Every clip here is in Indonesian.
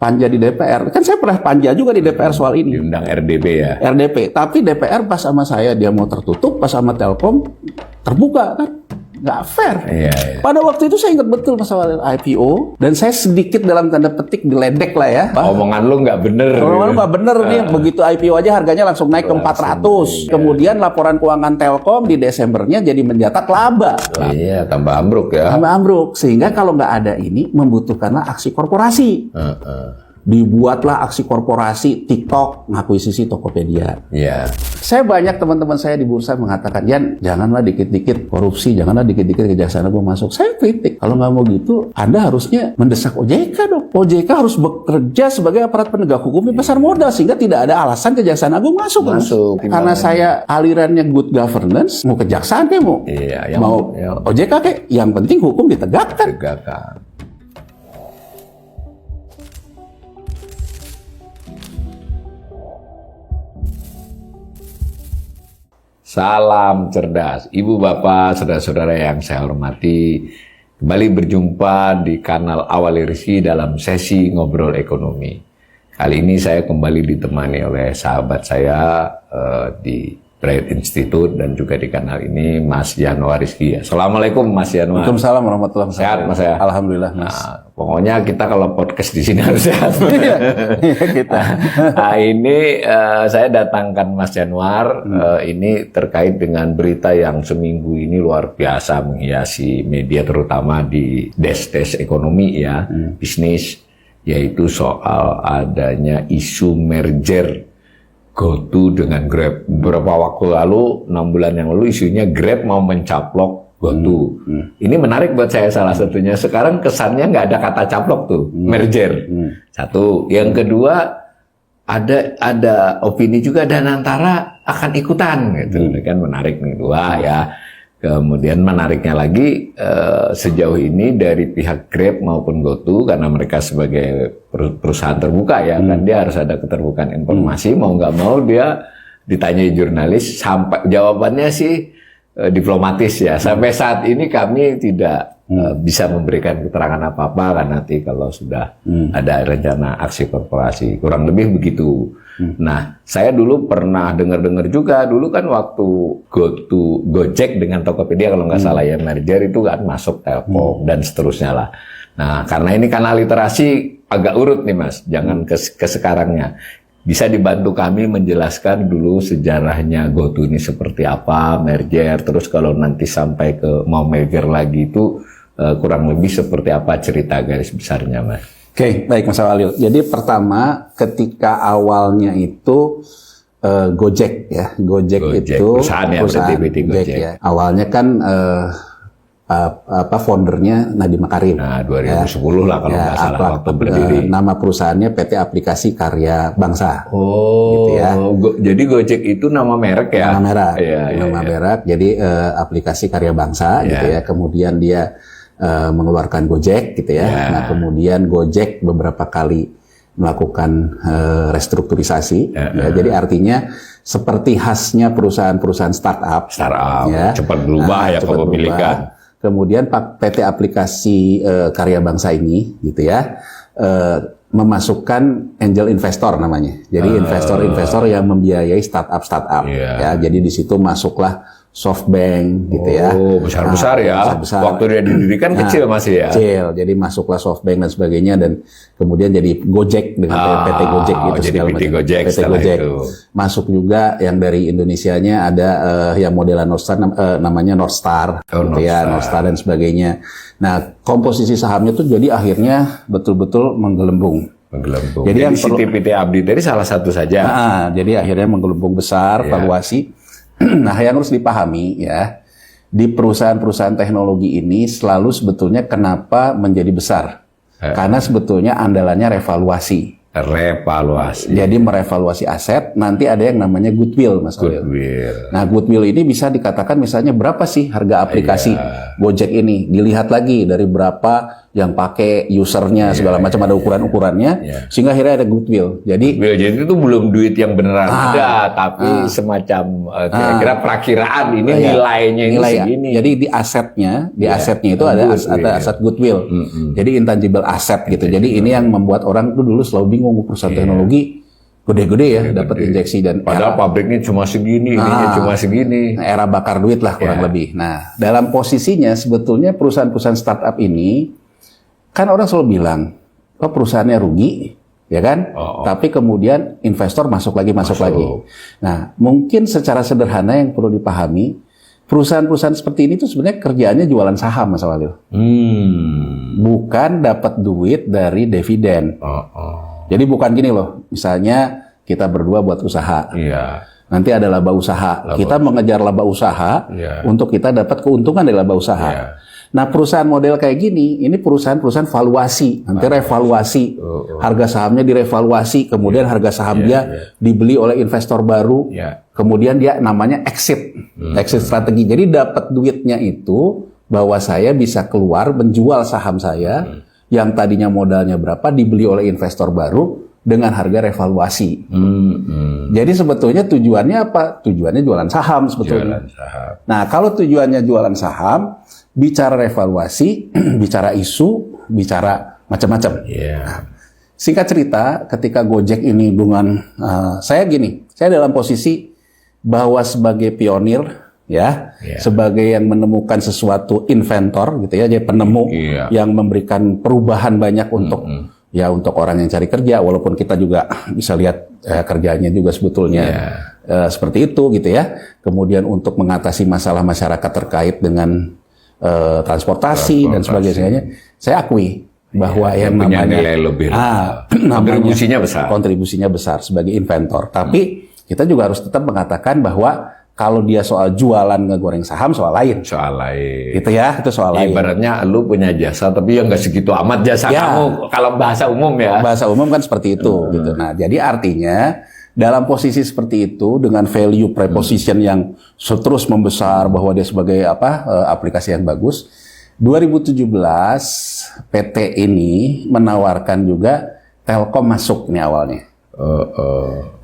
panja di DPR. Kan saya pernah panja juga di DPR soal ini. Diundang RDP ya. RDP. Tapi DPR pas sama saya dia mau tertutup, pas sama Telkom terbuka kan. Nggak fair. Iya. Pada waktu itu saya ingat betul masalah IPO dan saya sedikit dalam tanda petik diledek lah ya. Omongan lu nggak bener. Omongan lu nggak bener nih. Begitu IPO aja harganya langsung naik ke 400. Iya. Kemudian laporan keuangan Telkom di Desembernya jadi mencetak laba. Iya, tambah ambruk ya. Tambah ambruk. Sehingga kalau nggak ada ini membutuhkanlah aksi korporasi. Dibuatlah aksi korporasi TikTok ngakuisisi Tokopedia. Iya. Saya banyak teman-teman saya di bursa mengatakan, Yan, janganlah dikit-dikit korupsi, janganlah dikit-dikit Kejaksaan Agung masuk. Saya kritik. Kalau nggak mau gitu, Anda harusnya mendesak OJK dong. OJK harus bekerja sebagai aparat penegak hukum di pasar modal sehingga tidak ada alasan Kejaksaan Agung masuk. Karena saya alirannya good governance, mau kejaksaan kayak mau. Iya, mau OJK kayak yang penting hukum ditegakkan. Salam cerdas, Ibu Bapak, saudara-saudara yang saya hormati. Kembali berjumpa di kanal Awali Rizki dalam sesi ngobrol ekonomi. Kali ini saya kembali ditemani oleh sahabat saya di Bright Institute dan juga di kanal ini Mas Yanuar Rizki. Assalamualaikum Mas Yanuar. Waalaikumsalam warahmatullahi wabarakatuh. Sehat Mas ya? Alhamdulillah Mas. Nah, pokoknya kita kalau podcast di sini harus sehat. Iya kita. Nah ini saya datangkan Mas Yanuar ini terkait dengan berita yang seminggu ini luar biasa menghiasi media terutama di des-des ekonomi ya, bisnis, yaitu soal adanya isu merger GoTo dengan Grab. Beberapa waktu lalu, 6 bulan yang lalu, isunya Grab mau mencaplok GoTo. Ini menarik buat saya salah satunya. Sekarang kesannya nggak ada kata caplok tuh, merger. Satu. Yang kedua, ada opini juga dan antara akan ikutan gitu. Ini kan menarik nih. Dua ya. Kemudian menariknya lagi sejauh ini dari pihak Grab maupun GoTo karena mereka sebagai perusahaan terbuka ya kan dia harus ada keterbukaan informasi mau nggak mau dia ditanyai jurnalis sampai jawabannya sih diplomatis ya sampai saat ini kami tidak bisa memberikan keterangan apa-apa kan nanti kalau sudah ada rencana aksi korporasi kurang lebih begitu. Nah, saya dulu pernah dengar-dengar juga dulu kan waktu Gojek dengan Tokopedia kalau nggak salah ya merger itu kan masuk Telkom dan seterusnya lah. Nah, karena ini kanal literasi agak urut nih Mas, jangan ke sekarangnya. Bisa dibantu kami menjelaskan dulu sejarahnya GoTo ini seperti apa, merger, terus kalau nanti sampai ke mau merger lagi itu kurang lebih seperti apa cerita garis besarnya Mas. Oke, baik Mas Walil. Jadi pertama ketika awalnya itu Gojek ya, Gojek itu perusahaan Gojek ya. Awalnya kan foundernya Nadiem Makarim. Nah, 2010 lah kalau nggak salah waktu berdiri. Nama perusahaannya PT Aplikasi Karya Bangsa. Oh, gitu ya. Jadi Gojek itu nama merek ya? Nama merek. Nama merek. Jadi Aplikasi Karya Bangsa gitu ya. Kemudian dia mengeluarkan Gojek gitu ya. Nah, kemudian Gojek beberapa kali melakukan restrukturisasi. Ya. Jadi artinya seperti khasnya perusahaan-perusahaan startup ya. Cepat berubah ya kepemilikan. Kemudian PT Aplikasi Karya Bangsa ini gitu ya memasukkan angel investor namanya. Jadi investor-investor yang membiayai startup ya. Jadi di situ masuklah SoftBank gitu ya. Oh, besar-besar ya. Besar. Waktu dia didirikan kecil masih ya. Kecil. Jadi masuklah SoftBank dan sebagainya dan kemudian jadi Gojek dengan PT Gojek gitu jadi segala PT Gojek PT Gojek. Itu. Masuk juga yang dari Indonesianya ada yang modelan Northstar namanya Northstar gitu ya, Northstar dan sebagainya. Nah, komposisi sahamnya tuh jadi akhirnya betul-betul menggelembung. Jadi yang PT Abdi tadi salah satu saja. Jadi akhirnya menggelembung besar valuasi. Nah, yang harus dipahami ya, di perusahaan-perusahaan teknologi ini selalu sebetulnya kenapa menjadi besar? Karena sebetulnya andalannya revaluasi. Jadi merevaluasi aset, nanti ada yang namanya goodwill, Mas Walil. Nah, goodwill ini bisa dikatakan misalnya berapa sih harga aplikasi Gojek ini? Dilihat lagi dari berapa yang pakai usernya segala macam ada ukuran-ukurannya, sehingga akhirnya ada goodwill. Jadi itu belum duit yang beneran ada, tapi semacam kira-kira perakiraan ini nilainya ini segini. Jadi di asetnya itu ada aset goodwill. Jadi intangible asset gitu. Jadi ini yang membuat orang tuh dulu selalu bingung perusahaan teknologi gede-gede ya dapat injeksi dan padahal pabriknya cuma segini, ininya cuma segini. Era bakar duit lah kurang lebih. Nah, dalam posisinya sebetulnya perusahaan-perusahaan startup ini kan orang selalu bilang, oh perusahaannya rugi, ya kan? Tapi kemudian investor masuk lagi. Nah, mungkin secara sederhana yang perlu dipahami, perusahaan-perusahaan seperti ini tuh sebenarnya kerjaannya jualan saham, Mas Walil. Bukan dapat duit dari dividen. Jadi bukan gini loh, misalnya kita berdua buat usaha, nanti ada laba usaha, kita mengejar laba usaha untuk kita dapat keuntungan dari laba usaha. Nah perusahaan model kayak gini, ini perusahaan valuasi, nanti revaluasi, harga sahamnya direvaluasi, kemudian harga saham dia dibeli oleh investor baru, kemudian dia namanya exit strategi. Jadi dapat duitnya itu bahwa saya bisa keluar menjual saham saya yang tadinya modalnya berapa dibeli oleh investor baru dengan harga revaluasi. Jadi sebetulnya tujuannya apa? Tujuannya jualan saham sebetulnya. Nah kalau tujuannya jualan saham, bicara revaluasi, bicara isu, bicara macam-macam. Nah, singkat cerita, ketika Gojek ini dengan saya dalam posisi bahwa sebagai pionir, sebagai yang menemukan sesuatu inventor gitu ya, jadi penemu yang memberikan perubahan banyak untuk untuk orang yang cari kerja, walaupun kita juga bisa lihat kerjanya juga sebetulnya seperti itu gitu ya. Kemudian untuk mengatasi masalah masyarakat terkait dengan transportasi dan sebagainya, saya akui bahwa yang namanya nilai lebih kontribusinya besar sebagai inventor. Tapi kita juga harus tetap mengatakan bahwa kalau dia soal jualan ngegoreng saham soal lain. Gitu ya, itu soal lain. Ibaratnya lu punya jasa tapi nggak segitu amat jasa kamu kalau bahasa umum ya. Bahasa umum kan seperti itu gitu. Nah, jadi artinya dalam posisi seperti itu dengan value preposition yang terus membesar bahwa dia sebagai aplikasi yang bagus. 2017 PT ini menawarkan juga Telkom masuk nih awalnya.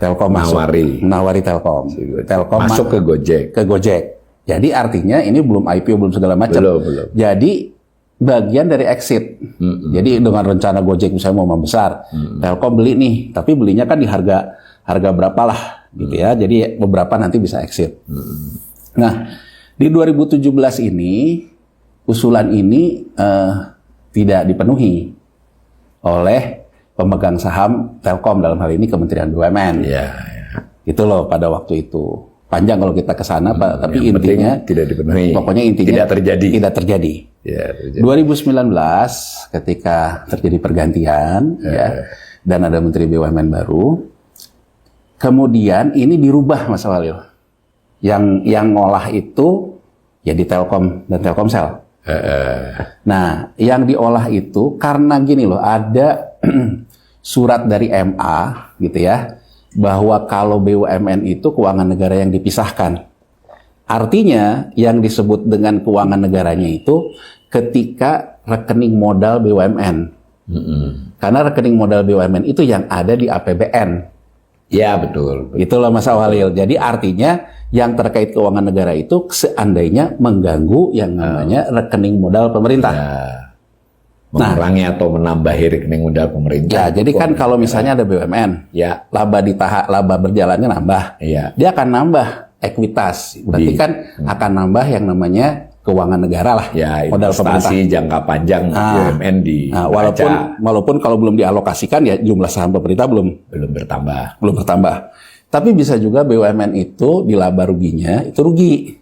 Telkom menawari Telkom masuk ke Gojek. Jadi artinya ini belum IPO, belum segala macam. Belum. Jadi bagian dari exit. Jadi dengan rencana Gojek misalnya mau membesar, Telkom beli nih, tapi belinya kan di harga berapa lah gitu ya. Jadi beberapa nanti bisa exit. Nah, di 2017 ini usulan ini tidak dipenuhi oleh pemegang saham Telkom, dalam hal ini Kementerian BUMN. Itu loh pada waktu itu. Panjang kalau kita ke sana, Pak, tapi intinya tidak dipenuhi. Pokoknya intinya tidak terjadi. 2019 ketika terjadi pergantian dan ada Menteri BUMN baru, kemudian ini dirubah, Mas Walil. Yang ngolah itu ya di Telkom dan Telkomsel. Nah, yang diolah itu karena gini loh, ada surat dari MA gitu ya, bahwa kalau BUMN itu keuangan negara yang dipisahkan. Artinya yang disebut dengan keuangan negaranya itu ketika rekening modal BUMN. Karena rekening modal BUMN itu yang ada di APBN. Ya betul. Itulah Mas Walil. Jadi artinya yang terkait keuangan negara itu seandainya mengganggu yang namanya rekening modal pemerintah. Mengurangi atau menambahi rekening modal pemerintah. Jadi kan kalau misalnya ada BUMN, laba berjalannya nambah, dia akan nambah ekuitas. Berarti kan akan nambah yang namanya keuangan negara lah, modal pemerintah. Jangka panjang BUMN walaupun kalau belum dialokasikan ya jumlah saham pemerintah belum bertambah. Tapi bisa juga BUMN itu di laba ruginya itu rugi.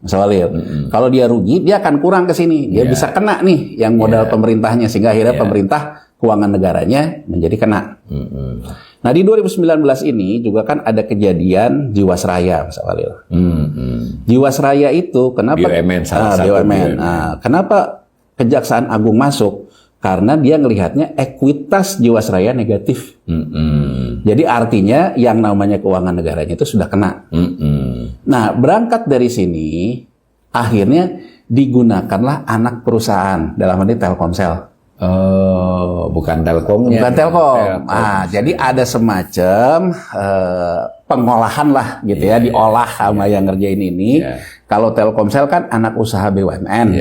Mas Walil. Kalau dia rugi, dia akan kurang ke sini. Dia bisa kena nih yang modal pemerintahnya, sehingga akhirnya pemerintah keuangan negaranya menjadi kena. Nah di 2019 ini juga kan ada kejadian Jiwasraya, Mas Walil. Jiwasraya itu kenapa? BUMN. Kenapa Kejaksaan Agung masuk? Karena dia ngelihatnya ekuitas Jiwasraya negatif. Jadi artinya yang namanya keuangan negaranya itu sudah kena. Nah, berangkat dari sini, akhirnya digunakanlah anak perusahaan, dalam arti Telkomsel. Bukan Telkomnya. Bukan Telkom. Jadi ada semacam pengolahan lah gitu ya, diolah sama yang ngerjain ini. Kalau Telkomsel kan anak usaha BUMN.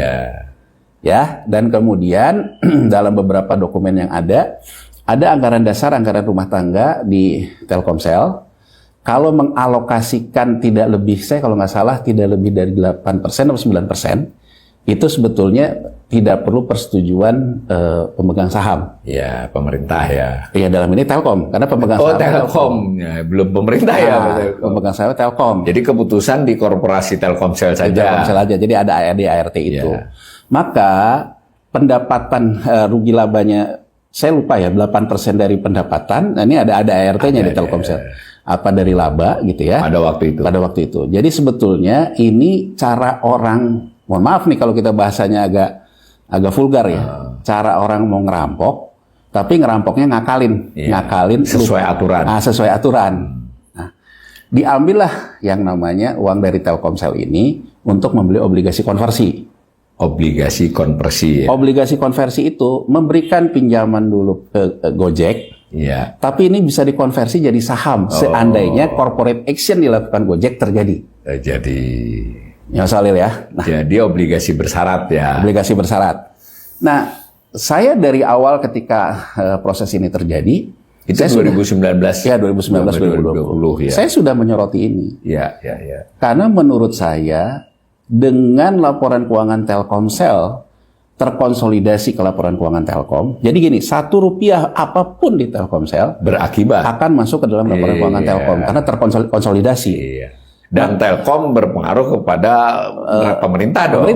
Ya, dan kemudian dalam beberapa dokumen yang ada anggaran dasar, anggaran rumah tangga di Telkomsel. Kalau mengalokasikan tidak lebih, saya kalau nggak salah tidak lebih dari 8% atau 9%, itu sebetulnya tidak perlu persetujuan pemegang saham. Ya, pemerintah ya. Iya, dalam ini Telkom, karena pemegang saham Telkom. Ya, belum pemerintah ya. Pemegang saham Telkom. Jadi keputusan di korporasi Telkomsel saja. Telkomsel aja. Jadi ada ART itu. Maka pendapatan rugi labanya, saya lupa ya, 8% dari pendapatan. Nah, ini ada ART-nya di Telkomsel. Apa dari laba gitu ya. Pada waktu itu. Jadi sebetulnya ini cara orang, mohon maaf nih kalau kita bahasanya agak vulgar ya. Cara orang mau ngerampok, tapi ngerampoknya ngakalin. Ngakalin sesuai aturan. Sesuai aturan. Nah, diambillah yang namanya uang dari Telkomsel ini untuk membeli obligasi konversi. Obligasi konversi. Ya. Obligasi konversi itu memberikan pinjaman dulu ke Gojek. Ya. Tapi ini bisa dikonversi jadi saham seandainya corporate action dilakukan Gojek terjadi. Ya, Salil ya. Nah, jadi obligasi bersyarat ya. Obligasi bersyarat. Nah, saya dari awal ketika proses ini terjadi, itu 2019. Ya, 2019-2020. Ya. Saya sudah menyoroti ini. Ya. Karena menurut saya dengan laporan keuangan Telkomsel terkonsolidasi ke laporan keuangan Telkom. Jadi gini, Rp1 apapun di Telkomsel berakibat akan masuk ke dalam laporan keuangan Telkom karena terkonsolidasi. Dan Telkom berpengaruh kepada pemerintah dong.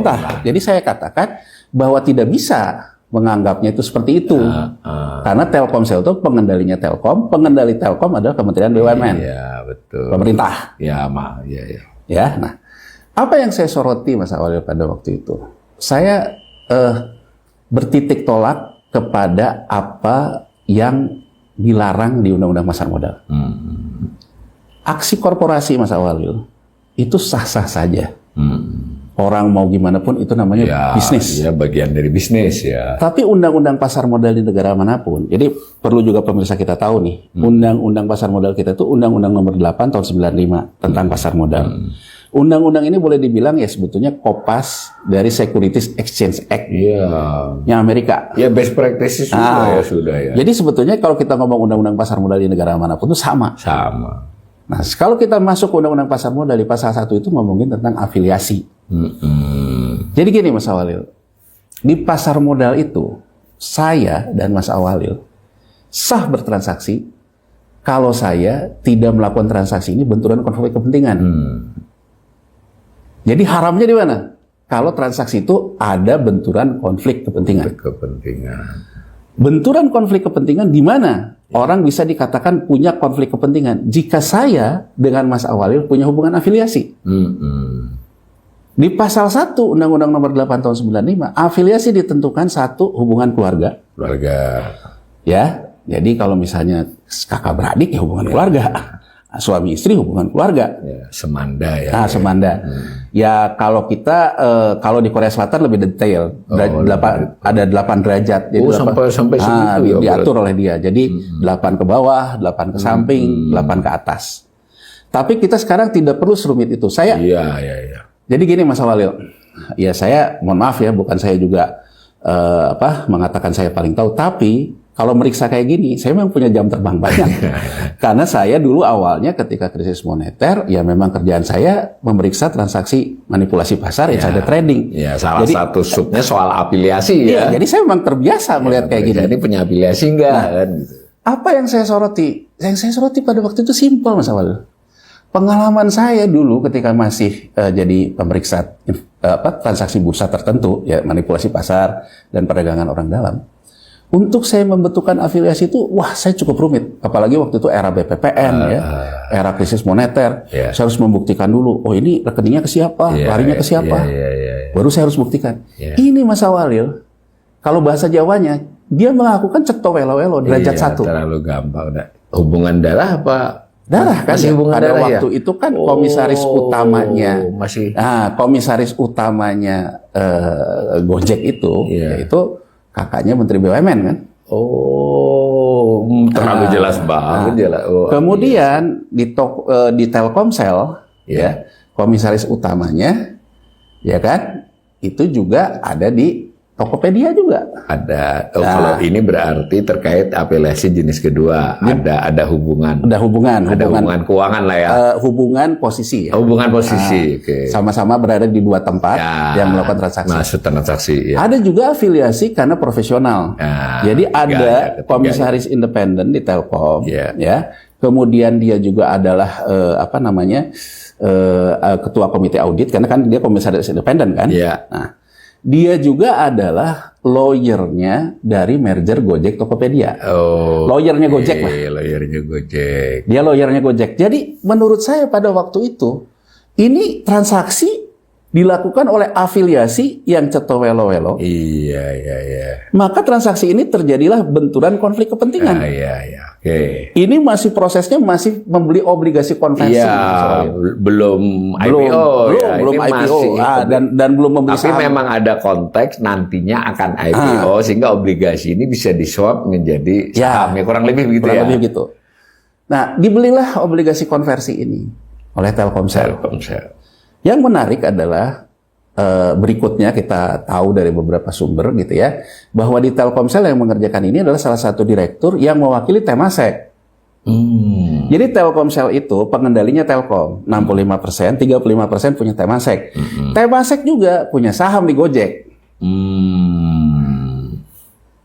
Jadi saya katakan bahwa tidak bisa menganggapnya itu seperti itu. Karena Telkomsel itu pengendalinya Telkom, pengendali Telkom adalah Kementerian BUMN. Iya, betul. Pemerintah. Ya. Nah, apa yang saya soroti Mas Awalil pada waktu itu? Saya bertitik tolak kepada apa yang dilarang di Undang-Undang Pasar Modal. Aksi korporasi Mas Awalil itu sah-sah saja. Orang mau gimana pun itu namanya bisnis. Ya, bagian dari bisnis ya. Tapi Undang-Undang Pasar Modal di negara manapun, jadi perlu juga pemirsa kita tahu nih, Undang-Undang Pasar Modal kita itu Undang-Undang Nomor 8 tahun 95 tentang pasar modal. Undang-undang ini boleh dibilang ya sebetulnya kopas dari Securities Exchange Act yang Amerika. Ya, best practices sudah ya. Jadi sebetulnya kalau kita ngomong undang-undang pasar modal di negara manapun itu sama. Nah, kalau kita masuk ke undang-undang pasar modal di pasal 1 itu ngomongin tentang afiliasi. Jadi gini Mas Awalil, di pasar modal itu saya dan Mas Awalil sah bertransaksi kalau saya tidak melakukan transaksi ini benturan konflik kepentingan. Jadi haramnya di mana? Kalau transaksi itu ada benturan konflik kepentingan. Benturan konflik kepentingan di mana? Orang bisa dikatakan punya konflik kepentingan jika saya dengan Mas Awalil punya hubungan afiliasi. Di pasal 1 Undang-Undang Nomor 8 tahun 95, afiliasi ditentukan satu hubungan keluarga. Ya, jadi kalau misalnya kakak beradik ya hubungan keluarga. Suami istri hubungan keluarga. Semanda ya. Nah, semanda. Ya kalau kita kalau di Korea Selatan lebih detail. Ada 8 derajat. Jadi sampai segitu diatur oleh dia. Jadi 8 ke bawah, 8 ke samping, 8 ke atas. Tapi kita sekarang tidak perlu serumit itu. Saya Jadi gini Mas Awalil. Ya saya mohon maaf ya, bukan saya juga mengatakan saya paling tahu, tapi kalau meriksa kayak gini, saya memang punya jam terbang banyak. Karena saya dulu awalnya ketika krisis moneter, ya memang kerjaan saya memeriksa transaksi manipulasi pasar, insider trading. Ya, salah satu subnya soal afiliasi ya. Jadi saya memang terbiasa melihat kayak gini. Jadi punya afiliasi enggak? Kan? Apa yang saya soroti? Yang saya soroti pada waktu itu simpel Mas Awalil. Pengalaman saya dulu ketika masih jadi pemeriksa transaksi bursa tertentu, ya manipulasi pasar dan perdagangan orang dalam. Untuk saya membentukkan afiliasi itu, wah saya cukup rumit. Apalagi waktu itu era BPPN, era krisis moneter. Saya harus membuktikan dulu, oh ini rekeningnya ke siapa, larinya ke siapa. Baru saya harus buktikan. Ini Mas Awalil, kalau bahasa Jawanya, dia melakukan ceto welo-welo, derajat 1. Terlalu gampang. Hubungan darah apa? Darah kan masih ya? hubungan Pada darah waktu ya? itu kan komisaris utamanya, masih. komisaris utamanya Gojek itu, Iya. yaitu kakaknya Menteri BUMN kan. Oh, terlalu jelas banget jelas. Oh, Kemudian di Telkomsel, Iya. ya, komisaris utamanya, ya kan, itu juga ada di Tokopedia juga. ada. Oh, kalau ini berarti terkait apelasi jenis kedua. Ada hubungan. Ada hubungan keuangan lah ya. hubungan posisi. Ya. Hubungan posisi. Oke. Sama-sama berada di dua tempat yang melakukan transaksi. Masuk transaksi. Ya. Ada juga afiliasi karena profesional. Jadi ada komisaris independen di Telkom, Iya. ya. Kemudian dia juga adalah ketua komite audit karena kan dia komisaris independen kan. Iya. Nah, dia juga adalah lawyernya dari merger Gojek Tokopedia. Oh. Lawyernya Gojek lah. Lawyernya Gojek. Dia lawyernya Gojek. Jadi menurut saya pada waktu itu ini transaksi dilakukan oleh afiliasi yang cetowelo-welo. Iya. Maka transaksi ini terjadilah benturan konflik kepentingan. Iya. Oke. Ini masih membeli obligasi konversi. Iya, belum IPO ya. belum Ini IPO dan belum membeli tapi saham. memang ada konteks nantinya akan IPO sehingga obligasi ini bisa diswap menjadi saham ya, kurang lebih begitu kurang lebih gitu. Nah, dibelilah obligasi konversi ini oleh Telkomsel. Yang menarik adalah berikutnya kita tahu dari beberapa sumber gitu ya, bahwa di Telkomsel yang mengerjakan ini adalah salah satu direktur yang mewakili Temasek. Jadi Telkomsel itu pengendalinya Telkom 65%, 35% punya Temasek. Temasek juga punya saham di Gojek.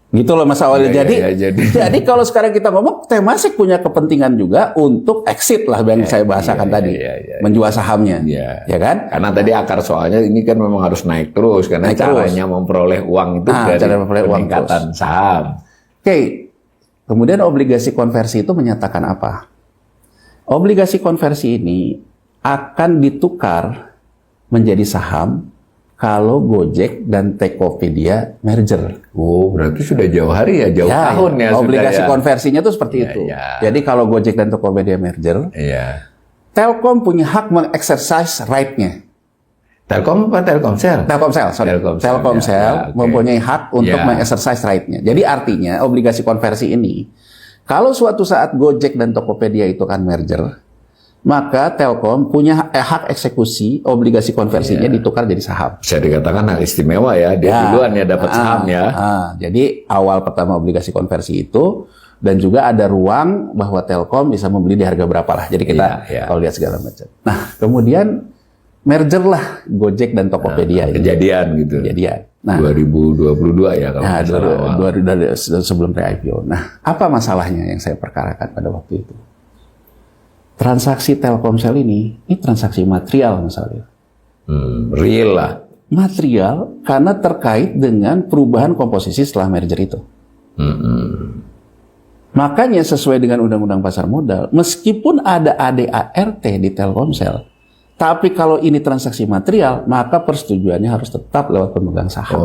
Gitu loh Mas Awal. Jadi kalau sekarang kita ngomong Temasek punya kepentingan juga untuk exit lah yang saya bahasakan tadi, menjual sahamnya, ya kan? Karena tadi akar soalnya ini kan memang harus naik terus karena caranya memperoleh uang itu dari peningkatan saham. Oke. Kemudian obligasi konversi itu menyatakan apa? Obligasi konversi ini akan ditukar menjadi saham kalau Gojek dan Tokopedia merger. Oh, berarti sudah jauh hari ya, tahun ya. Obligasi sudah ya. konversinya itu seperti itu. Jadi kalau Gojek dan Tokopedia merger, Telkom punya hak mengexercise right-nya. Telkom apa Telkomsel? Telkomsel mempunyai hak untuk mengexercise right-nya. Jadi artinya obligasi konversi ini, kalau suatu saat Gojek dan Tokopedia itu kan merger, maka Telkom punya hak eksekusi obligasi konversinya ditukar jadi saham. Bisa dikatakan hak istimewa ya, dia duluan ya dapat saham ya. Jadi awal pertama obligasi konversi itu, dan juga ada ruang bahwa Telkom bisa membeli di harga berapa lah. Jadi kita kalau lihat segala macam. Nah, kemudian merger lah Gojek dan Tokopedia. Kejadian gitu. Nah, 2022 ya kalau sebelum pre-IPO. Nah, apa masalahnya yang saya perkarakan pada waktu itu? Transaksi Telkomsel ini transaksi material misalnya. Real lah. Material karena terkait dengan perubahan komposisi setelah merger itu. Makanya sesuai dengan Undang-Undang Pasar Modal, meskipun ada ADART di Telkomsel, tapi kalau ini transaksi material, maka persetujuannya harus tetap lewat pemegang saham.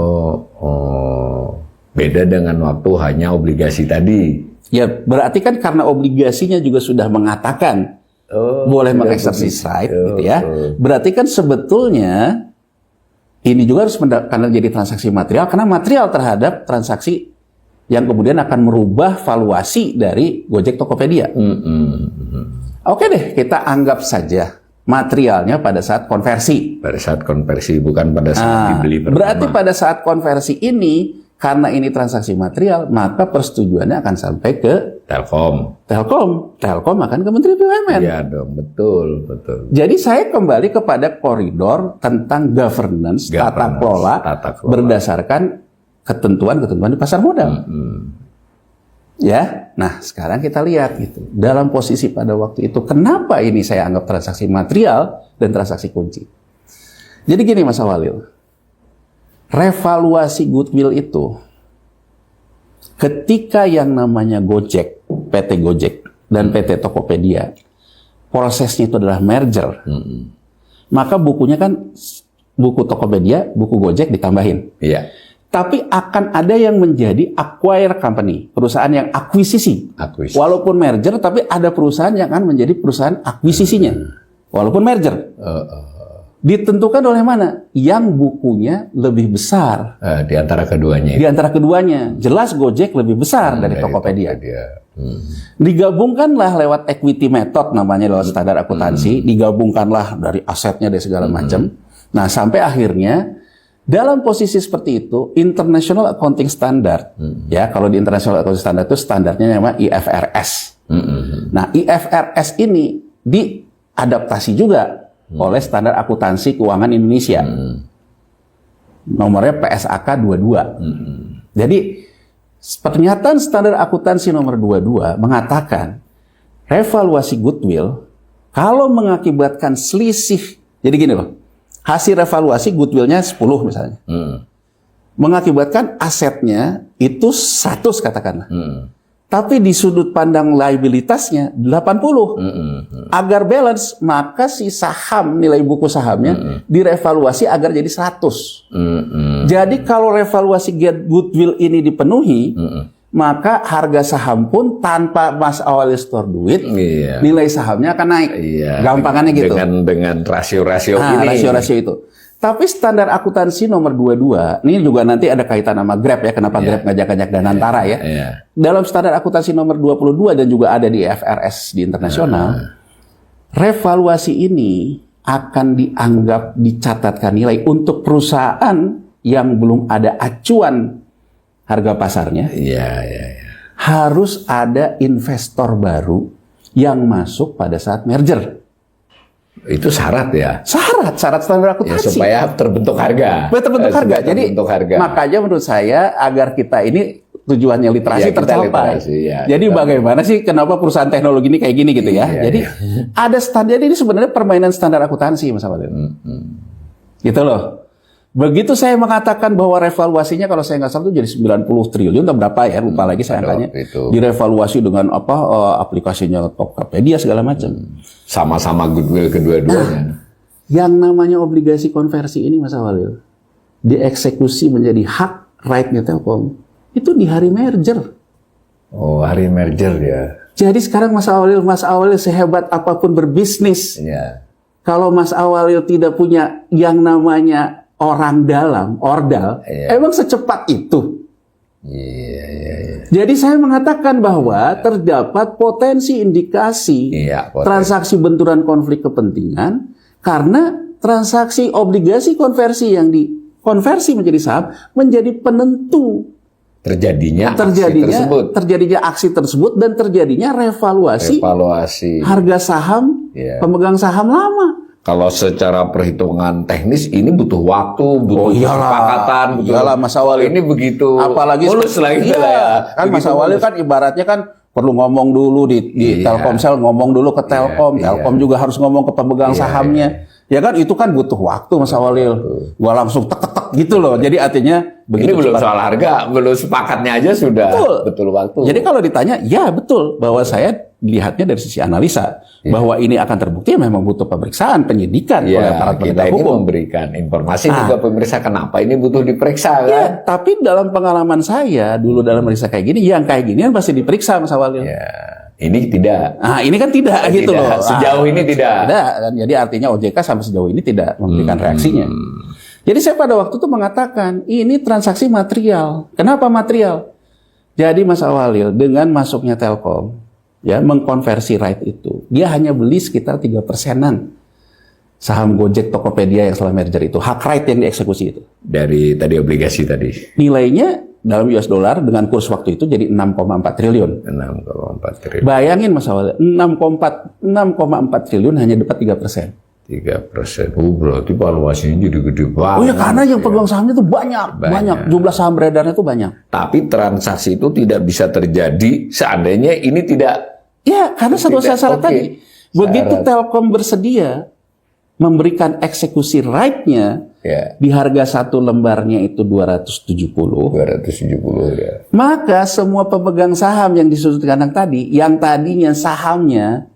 Beda dengan waktu hanya obligasi tadi. Ya, berarti kan karena obligasinya juga sudah mengatakan boleh mengexercise right, gitu ya. Berarti kan sebetulnya ini juga harus karena jadi transaksi material, karena material terhadap transaksi yang kemudian akan merubah valuasi dari Gojek Tokopedia. Oke deh, kita anggap saja materialnya pada saat konversi. Pada saat konversi, bukan pada saat dibeli pertama. Berarti pada saat konversi ini, karena ini transaksi material, maka persetujuannya akan sampai ke Telkom. Telkom akan ke Menteri BUMN. Iya dong, betul. Jadi saya kembali kepada koridor tentang governance tata kelola berdasarkan ketentuan-ketentuan di pasar modal. Ya, nah sekarang kita lihat gitu. Dalam posisi pada waktu itu, kenapa ini saya anggap transaksi material dan transaksi kunci? Jadi gini Mas Awalil, revaluasi goodwill itu, ketika yang namanya Gojek, PT Gojek dan PT Tokopedia, prosesnya itu adalah merger, maka bukunya kan buku Tokopedia, buku Gojek ditambahin. Iya. tapi akan ada yang menjadi acquire company, perusahaan yang akuisisi. Walaupun merger, tapi ada perusahaan yang akan menjadi perusahaan akuisisinya, walaupun merger. Ditentukan oleh mana? Yang bukunya lebih besar. Di antara keduanya. Di antara keduanya. Jelas Gojek lebih besar dari Tokopedia. Digabungkanlah lewat equity method, namanya lewat standar akuntansi. Digabungkanlah dari asetnya, dari segala macam. Nah, sampai akhirnya dalam posisi seperti itu, International Accounting Standard, ya kalau di International Accounting Standard itu standarnya namanya IFRS. Nah, IFRS ini diadaptasi juga oleh Standar Akuntansi Keuangan Indonesia. Nomornya PSAK 22. Jadi, pernyataan Standar Akuntansi nomor 22 mengatakan revaluasi goodwill kalau mengakibatkan selisih, jadi gini loh, hasil revaluasi goodwill-nya 10 misalnya. Mengakibatkan asetnya itu 100 katakanlah. Tapi di sudut pandang liabilitasnya 80. Agar balance, maka si saham, nilai buku sahamnya direvaluasi agar jadi 100. Jadi kalau revaluasi goodwill ini dipenuhi, maka harga saham pun tanpa Mas Awalil store duit, nilai sahamnya akan naik. Gampangannya gitu. Dengan rasio-rasio ini. Rasio-rasio itu. Tapi standar akuntansi nomor 22, ini juga nanti ada kaitan sama Grab ya, kenapa Grab ngajak-ngajak Danantara ya. Dalam standar akuntansi nomor 22 dan juga ada di FRS di internasional, revaluasi ini akan dianggap dicatatkan nilai untuk perusahaan yang belum ada acuan harga pasarnya. Harus ada investor baru yang masuk pada saat merger. Itu syarat ya? Syarat standar akuntansi. Ya, supaya terbentuk harga. Terbentuk harga. Jadi makanya menurut saya agar kita ini tujuannya literasi tercapai. Jadi bagaimana sih kenapa perusahaan teknologi ini kayak gini gitu ya? Jadi ada standar, ini sebenarnya permainan standar akuntansi Mas Awalil. Gitu loh. Begitu saya mengatakan bahwa revaluasinya kalau saya nggak salah itu jadi 90 triliun atau berapa ya, lupa lagi saya angkanya. Direvaluasi dengan aplikasinya Tokopedia segala macam. Sama-sama goodwill kedua-duanya. Yang namanya obligasi konversi ini Mas Awalil dieksekusi menjadi hak right-nya Telkom itu di hari merger. Oh, hari merger ya. Jadi sekarang Mas Awalil sehebat apapun berbisnis. Kalau Mas Awalil tidak punya yang namanya orang dalam, ordal, emang secepat itu? Jadi saya mengatakan bahwa terdapat potensi indikasi transaksi benturan konflik kepentingan karena transaksi obligasi konversi yang dikonversi menjadi saham menjadi penentu terjadinya aksi tersebut dan terjadinya revaluasi harga saham pemegang saham lama. Kalau secara perhitungan teknis ini butuh waktu, butuh kesepakatan, iyalah Mas Awalil ini begitu. Apalagi mulus lagi kan Mas Awalil kan ibaratnya kan perlu ngomong dulu di Telkomsel, ngomong dulu ke Telkom, Telkom juga harus ngomong ke pemegang sahamnya. Ya kan itu kan butuh waktu Mas Awalil. Gua langsung tek gitu loh. Jadi artinya begitu. Ini belum soal harga, belum sepakatnya aja sudah betul waktu. Jadi kalau ditanya, ya betul bahwa saya lihatnya dari sisi analisa bahwa ini akan terbukti memang butuh pemeriksaan penyidikan oleh aparat penegak hukum. Kita memberikan informasi juga pemirsa kenapa ini butuh diperiksa kan? Tapi dalam pengalaman saya dulu dalam meriksa kayak gini, yang kayak ginian pasti diperiksa Mas Awalil. Ini tidak. Ini kan tidak gitu loh. Sejauh ini tidak. Jadi artinya OJK sampai sejauh ini tidak memberikan reaksinya. Jadi saya pada waktu itu mengatakan ini transaksi material. Kenapa material? Jadi Mas Awalil dengan masuknya Telkom mengkonversi right itu, dia hanya beli sekitar 3%-an saham Gojek Tokopedia yang setelah merger itu, hak right yang dieksekusi itu. Dari tadi obligasi tadi. Nilainya dalam US dollar dengan kurs waktu itu jadi 6,4 triliun. 6,4 triliun. Bayangin Mas Awalil, 6,4 triliun hanya dapat 3%. 3%. Berarti valuasinya jadi gede banget. Karena yang pegang sahamnya itu banyak. Jumlah saham beredarnya itu banyak. Tapi transaksi itu tidak bisa terjadi seandainya ini tidak. Karena syarat tadi. Begitu Telkom bersedia memberikan eksekusi right-nya di harga satu lembarnya itu 270 maka semua pemegang saham yang di sudut kanan tadi, yang tadinya sahamnya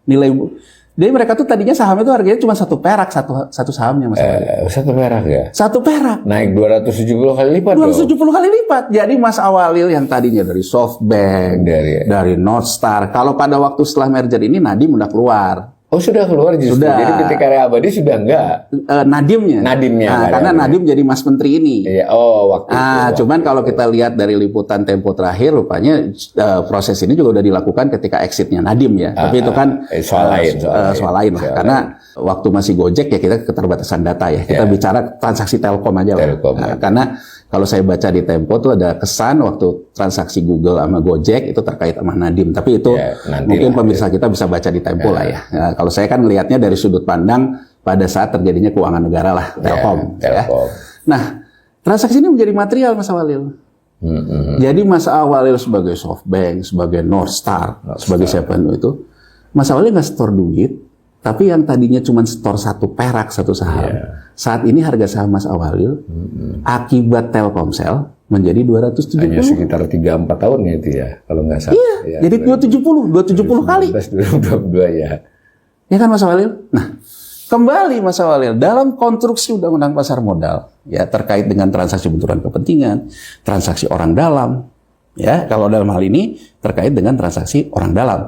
Jadi mereka tuh tadinya saham itu harganya cuma 1 perak satu sahamnya Mas Awalil. 1 perak ya? 1 perak. Naik 270 kali lipat 270 kali lipat. Jadi Mas Awalil yang tadinya dari SoftBank, dari Northstar. Kalau pada waktu setelah merger ini Nadiem udah keluar. Oh sudah keluar justru. Sudah. Jadi PT Karya Abadi sudah enggak? Nadiemnya. Karena Nadiem jadi Mas Menteri ini. Iya. Oh waktu itu. Cuman kalau kita lihat dari liputan Tempo terakhir, rupanya proses ini juga udah dilakukan ketika exitnya Nadiem ya. Tapi itu kan soal lain lah. Karena waktu masih Gojek ya kita keterbatasan data ya. Kita bicara transaksi Telkom aja lah. Karena kalau saya baca di Tempo tuh ada kesan waktu transaksi Google sama Gojek itu terkait sama Nadiem. Tapi itu mungkin pemirsa kita bisa baca di Tempo lah ya. Kalau saya kan melihatnya dari sudut pandang pada saat terjadinya keuangan negara lah, Telkom. Ya. Nah, transaksi ini menjadi material Mas Awalil. Jadi Mas Awalil sebagai SoftBank, sebagai Northstar, sebagai siapa itu, Mas Awalil nggak store duit, tapi yang tadinya cuma store 1 perak satu saham, saat ini harga saham Mas Awalil akibat Telkomsel menjadi 270. Hanya sekitar 3-4 tahun ya itu ya, kalau nggak salah. Iya, jadi 270 kali. 2022 ya. Ya kan Mas Awalil? Nah, kembali Mas Awalil, dalam konstruksi Undang-Undang Pasar Modal, ya terkait dengan transaksi benturan kepentingan, transaksi orang dalam, ya kalau dalam hal ini terkait dengan transaksi orang dalam.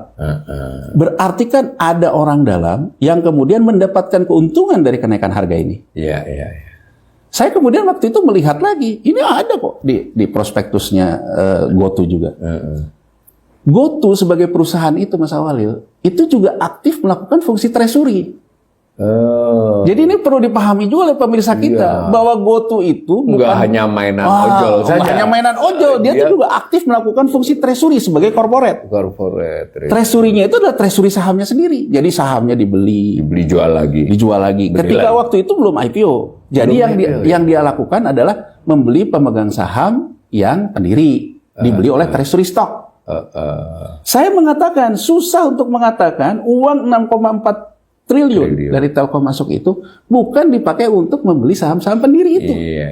Berarti kan ada orang dalam yang kemudian mendapatkan keuntungan dari kenaikan harga ini. Iya. Saya kemudian waktu itu melihat lagi, ini ada kok di prospektusnya GoTo juga. GoTo sebagai perusahaan itu Mas Awalil, itu juga aktif melakukan fungsi treasury. Jadi ini perlu dipahami juga oleh pemirsa kita bahwa GoTo itu bukan hanya mainan ojol saja. Hanya mainan ojol, dia tuh juga aktif melakukan fungsi treasury sebagai corporate. Treasury-nya itu adalah treasury sahamnya sendiri. Jadi sahamnya dibeli jual lagi. Ketika waktu itu belum IPO. Jadi yang dia lakukan adalah membeli pemegang saham yang pendiri, dibeli oleh treasury stock. Saya mengatakan susah untuk mengatakan uang 6,4 triliun dari Telkom masuk itu bukan dipakai untuk membeli saham-saham pendiri itu. Iya.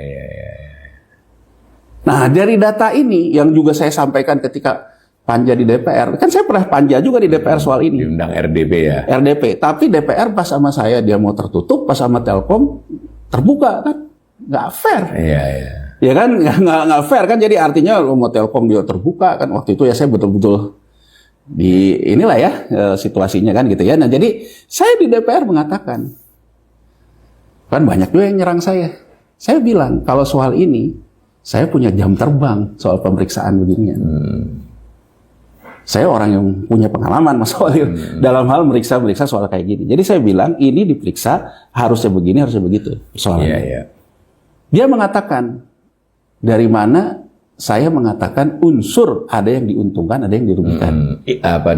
Nah, dari data ini yang juga saya sampaikan ketika panja di DPR, kan saya pernah panja juga di DPR soal ini. Diundang RDP ya. RDP, tapi DPR pas sama saya dia mau tertutup, pas sama Telkom terbuka kan, nggak fair. Iya. Ya kan, nggak fair kan, jadi artinya mau Telkom dia terbuka kan, waktu itu ya saya betul-betul di inilah ya situasinya kan gitu ya. Nah jadi saya di DPR mengatakan, kan banyak juga yang nyerang saya. Saya bilang kalau soal ini saya punya jam terbang soal pemeriksaan beginian. Saya orang yang punya pengalaman Mas Awalil dalam hal meriksa soal kayak gini. Jadi saya bilang ini diperiksa harusnya begini, harusnya begitu soalnya. Iya. Dia mengatakan dari mana saya mengatakan unsur ada yang diuntungkan, ada yang dirugikan.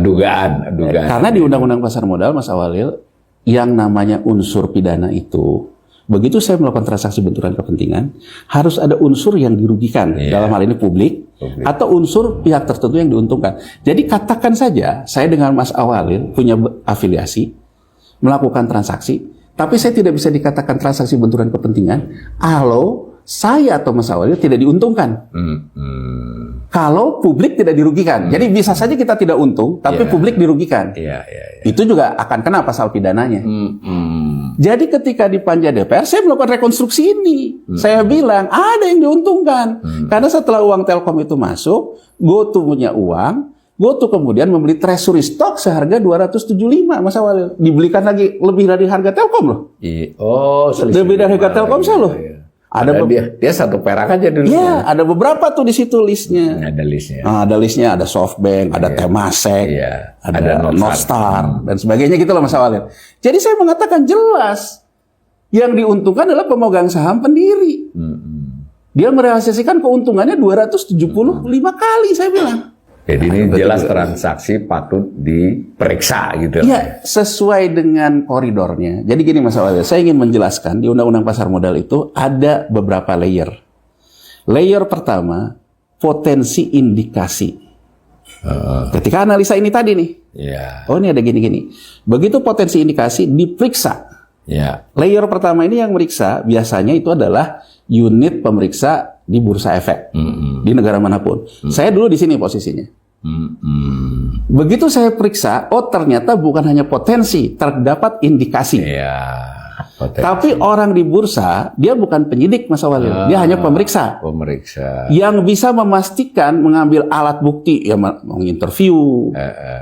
Dugaan. Karena di Undang-Undang Pasar Modal, Mas Awalil, yang namanya unsur pidana itu, begitu saya melakukan transaksi benturan kepentingan, harus ada unsur yang dirugikan. Dalam hal ini publik, atau unsur pihak tertentu yang diuntungkan. Jadi katakan saja, saya dengan Mas Awalil punya afiliasi, melakukan transaksi, tapi saya tidak bisa dikatakan transaksi benturan kepentingan, kalau saya atau Mas Awalil tidak diuntungkan. Kalau publik tidak dirugikan. Jadi bisa saja kita tidak untung, tapi publik dirugikan. Itu juga akan kena pasal pidananya. Jadi ketika di panja DPR, saya melakukan rekonstruksi ini. Saya bilang, ada yang diuntungkan. Karena setelah uang Telkom itu masuk, GoTo punya uang, GoTo kemudian membeli treasury stock seharga 275, Mas Awalil. Dibelikan lagi lebih dari harga Telkom loh. Lebih dari harga Telkomsel loh. Ada dia 1 perak aja dulu. Iya, ada beberapa tuh di situ listnya. Ada listnya. Ada listnya, ada SoftBank, ada Temasek, ada Northstar dan sebagainya gitu loh Mas Awalil. Jadi saya mengatakan jelas yang diuntungkan adalah pemegang saham pendiri. Dia merealisasikan keuntungannya 275 kali, saya bilang. Jadi ini jelas transaksi patut diperiksa gitu. Iya, sesuai dengan koridornya. Jadi gini Mas Awalil, saya ingin menjelaskan di Undang-Undang Pasar Modal itu ada beberapa layer. Layer pertama, potensi indikasi. Ketika analisa ini tadi nih. Oh ini ada gini-gini. Begitu potensi indikasi diperiksa. Layer pertama ini yang meriksa biasanya itu adalah unit pemeriksa di bursa efek di negara manapun. Saya dulu di sini posisinya. Begitu saya periksa, oh ternyata bukan hanya potensi, terdapat indikasi. Iya. Potensi. Tapi orang di bursa, dia bukan penyidik, Mas Awalil. Dia hanya pemeriksa. Pemeriksa. Yang bisa memastikan mengambil alat bukti, ya menginterview,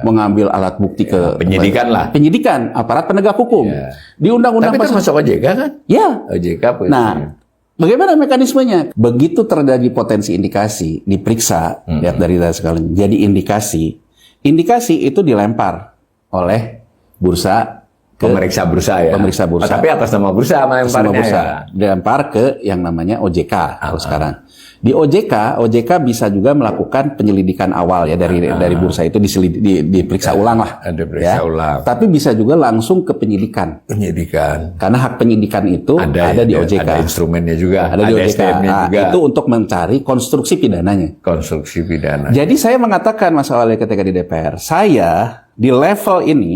mengambil alat bukti ke penyidikan lah. Penyidikan, aparat penegak hukum. Ya. Di undang-undang Tapi termasuk OJK kan? Ya. OJK Nah, bagaimana mekanismenya? Begitu terjadi potensi indikasi, diperiksa, lihat dari data sekalian, jadi indikasi. Indikasi itu dilempar oleh bursa ke pemeriksa bursa ya. Pemeriksa bursa. Oh, tapi atas nama bursa melemparnya bursa. ya. Dilempar ke yang namanya OJK kalau sekarang. Di OJK bisa juga melakukan penyelidikan awal ya dari bursa itu diperiksa ulang lah. Diperiksa ulang. Tapi bisa juga langsung ke penyidikan. Penyidikan. Karena hak penyidikan itu ada di OJK. Ada instrumennya juga. Ada di OJK. SDM-nya juga. Itu untuk mencari konstruksi pidananya. Konstruksi pidana. Jadi saya mengatakan Mas Awalil ketika di DPR, saya di level ini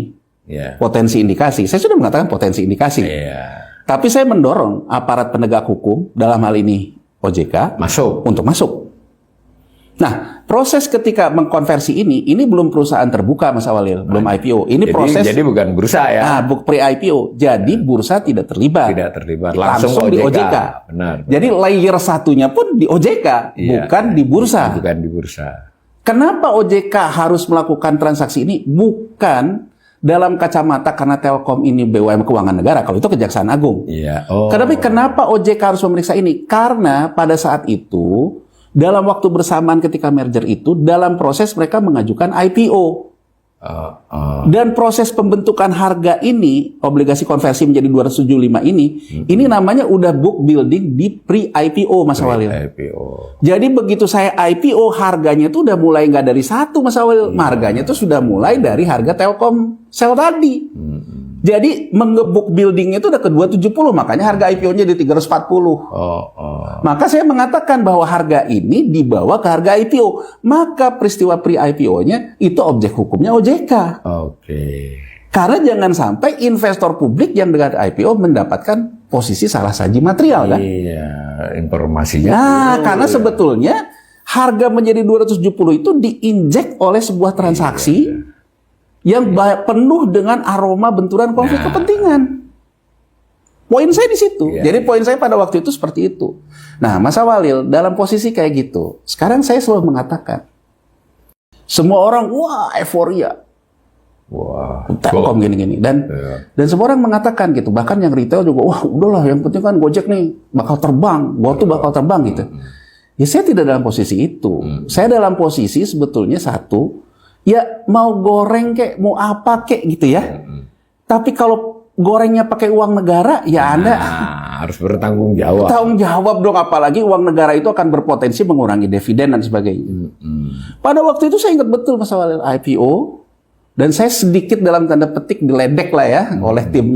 potensi indikasi. Saya sudah mengatakan potensi indikasi. Tapi saya mendorong aparat penegak hukum dalam hal ini OJK untuk masuk. Nah, proses ketika mengkonversi ini belum perusahaan terbuka, Mas Awalil, belum IPO. Ini proses. Jadi bukan bursa ya. Nah, pre-IPO. Jadi bursa tidak terlibat. Tidak terlibat. Langsung di OJK. Benar. Jadi layer satunya pun di OJK, bukan di bursa. Bukan di bursa. Kenapa OJK harus melakukan transaksi ini? Bukan dalam kacamata karena Telkom ini BUMN keuangan negara, kalau itu Kejaksaan Agung. Tapi kenapa OJK harus memeriksa ini? Karena pada saat itu, dalam waktu bersamaan ketika merger itu, dalam proses mereka mengajukan IPO. Dan proses pembentukan harga ini, obligasi konversi menjadi 275 ini namanya udah book building di pre-IPO, Mas Awalil. Jadi begitu saya IPO, harganya itu udah mulai nggak dari 1, Mas Awalil. Harganya itu sudah mulai dari harga Telkomsel tadi. Jadi menge-book buildingnya itu udah ke 270, makanya harga IPO-nya di 340. Maka saya mengatakan bahwa harga ini dibawa ke harga IPO. Maka peristiwa pre-IPO-nya itu objek hukumnya OJK. Karena jangan sampai investor publik yang dengan IPO mendapatkan posisi salah saji material kan? Informasinya. Nah, karena sebetulnya harga menjadi 270 itu diinjek oleh sebuah transaksi yang penuh dengan aroma benturan konflik kepentingan. Poin saya di situ. Jadi poin saya pada waktu itu seperti itu. Nah, Mas Awalil, dalam posisi kayak gitu, sekarang saya selalu mengatakan, semua orang, wah euforia. Telkom gini-gini. Dan semua orang mengatakan gitu. Bahkan yang retail juga, wah udahlah yang penting kan Gojek nih bakal terbang. GoTo bakal terbang gitu. Ya saya tidak dalam posisi itu. Saya dalam posisi sebetulnya satu, ya mau goreng kek, mau apa kek gitu ya. Tapi kalau gorengnya pakai uang negara, ya Anda harus bertanggung jawab. Tanggung jawab dong, apalagi uang negara itu akan berpotensi mengurangi dividen dan sebagainya. Pada waktu itu saya ingat betul masalah IPO, dan saya sedikit dalam tanda petik diledek lah ya oleh tim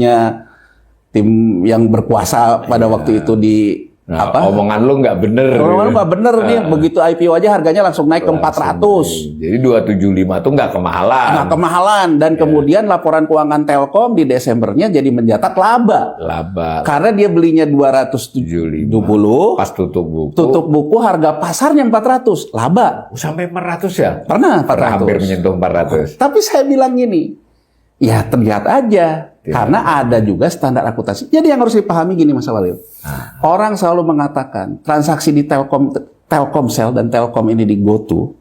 yang berkuasa pada waktu itu di omongan lu nggak bener. Omongan lu nggak bener nih, begitu IPO aja harganya langsung naik ke 400. Jadi 275 tuh nggak kemahalan. Nggak kemahalan, dan kemudian laporan keuangan Telkom di Desembernya jadi mencatat laba. Karena dia belinya 270, pas tutup buku harga pasarnya 400, laba. Sampai 400 ya? Pernah 400. Hampir menyentuh 400. Tapi saya bilang gini, ya terlihat aja. Karena ada juga standar akuntansi. Jadi yang harus dipahami gini Mas Awalil. Orang selalu mengatakan transaksi di Telkomsel dan Telkom ini di GoTo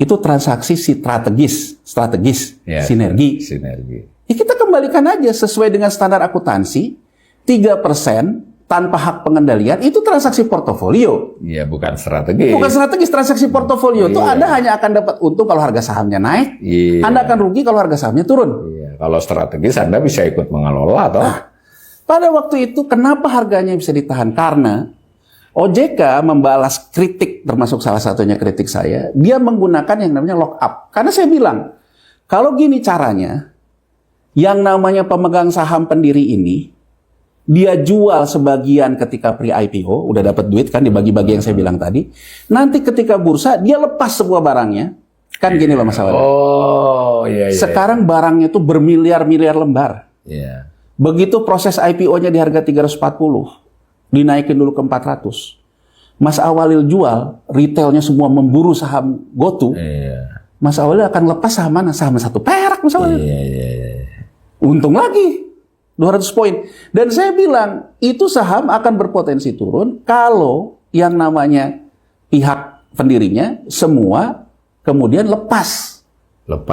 itu transaksi strategis, sinergi. Ya kita kembalikan aja sesuai dengan standar akuntansi, 3% tanpa hak pengendalian itu transaksi portofolio. Iya, bukan strategis. Bukan strategis, transaksi portofolio itu Anda hanya akan dapat untung kalau harga sahamnya naik, Anda akan rugi kalau harga sahamnya turun. Kalau strategis Anda bisa ikut mengelola atau? Pada waktu itu kenapa harganya bisa ditahan? Karena OJK membalas kritik, termasuk salah satunya kritik saya, dia menggunakan yang namanya lock up. Karena saya bilang, kalau gini caranya, yang namanya pemegang saham pendiri ini, dia jual sebagian ketika pre-IPO, udah dapat duit kan dibagi-bagi yang saya bilang tadi. Nanti ketika bursa, dia lepas semua barangnya. Kan gini loh masalahnya. Sekarang barangnya itu bermiliar-miliar lembar. Begitu proses IPO-nya di harga 340, dinaikin dulu ke 400. Mas Awalil jual, retailnya semua memburu saham GoTo. Mas Awalil akan lepas saham mana? Saham 1 perak Mas Awalil. Iya. Untung lagi 200 poin. Dan saya bilang itu saham akan berpotensi turun kalau yang namanya pihak pendirinya semua kemudian lepas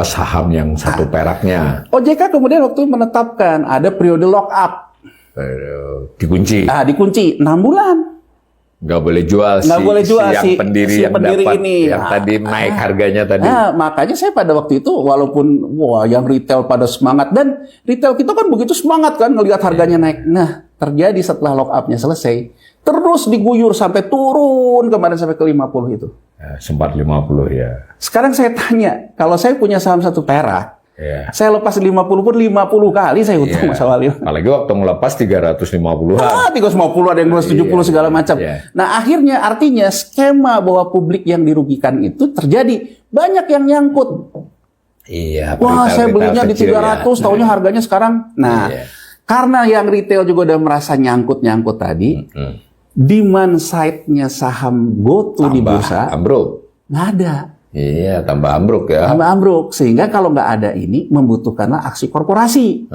saham yang 1 peraknya. OJK kemudian waktu itu menetapkan ada periode lock up. Dikunci. Dikunci 6 bulan. Nggak boleh jual si pendiri yang dapat ini. Yang tadi naik harganya tadi. Makanya saya pada waktu itu walaupun yang retail pada semangat, dan retail kita kan begitu semangat kan ngelihat harganya naik. Nah, terjadi setelah lock up-nya selesai, terus diguyur sampai turun kemarin sampai ke 50 itu. Sempat 50 ya. Sekarang saya tanya, kalau saya punya saham 1 perak, saya lepas 50 pun 50 kali saya untung Mas Awalil. Apalagi waktu ngelepas 350-an. 350 ada yang 270 segala macam. Nah akhirnya artinya skema bahwa publik yang dirugikan itu terjadi. Banyak yang nyangkut. Wah saya belinya di 300, tahunya harganya sekarang. Nah karena yang retail juga udah merasa nyangkut-nyangkut tadi, demand side-nya saham GoTo di bursa nggak ada. Iya, tambah ambruk ya. Tambah ambruk. Sehingga kalau nggak ada ini, membutuhkanlah aksi korporasi.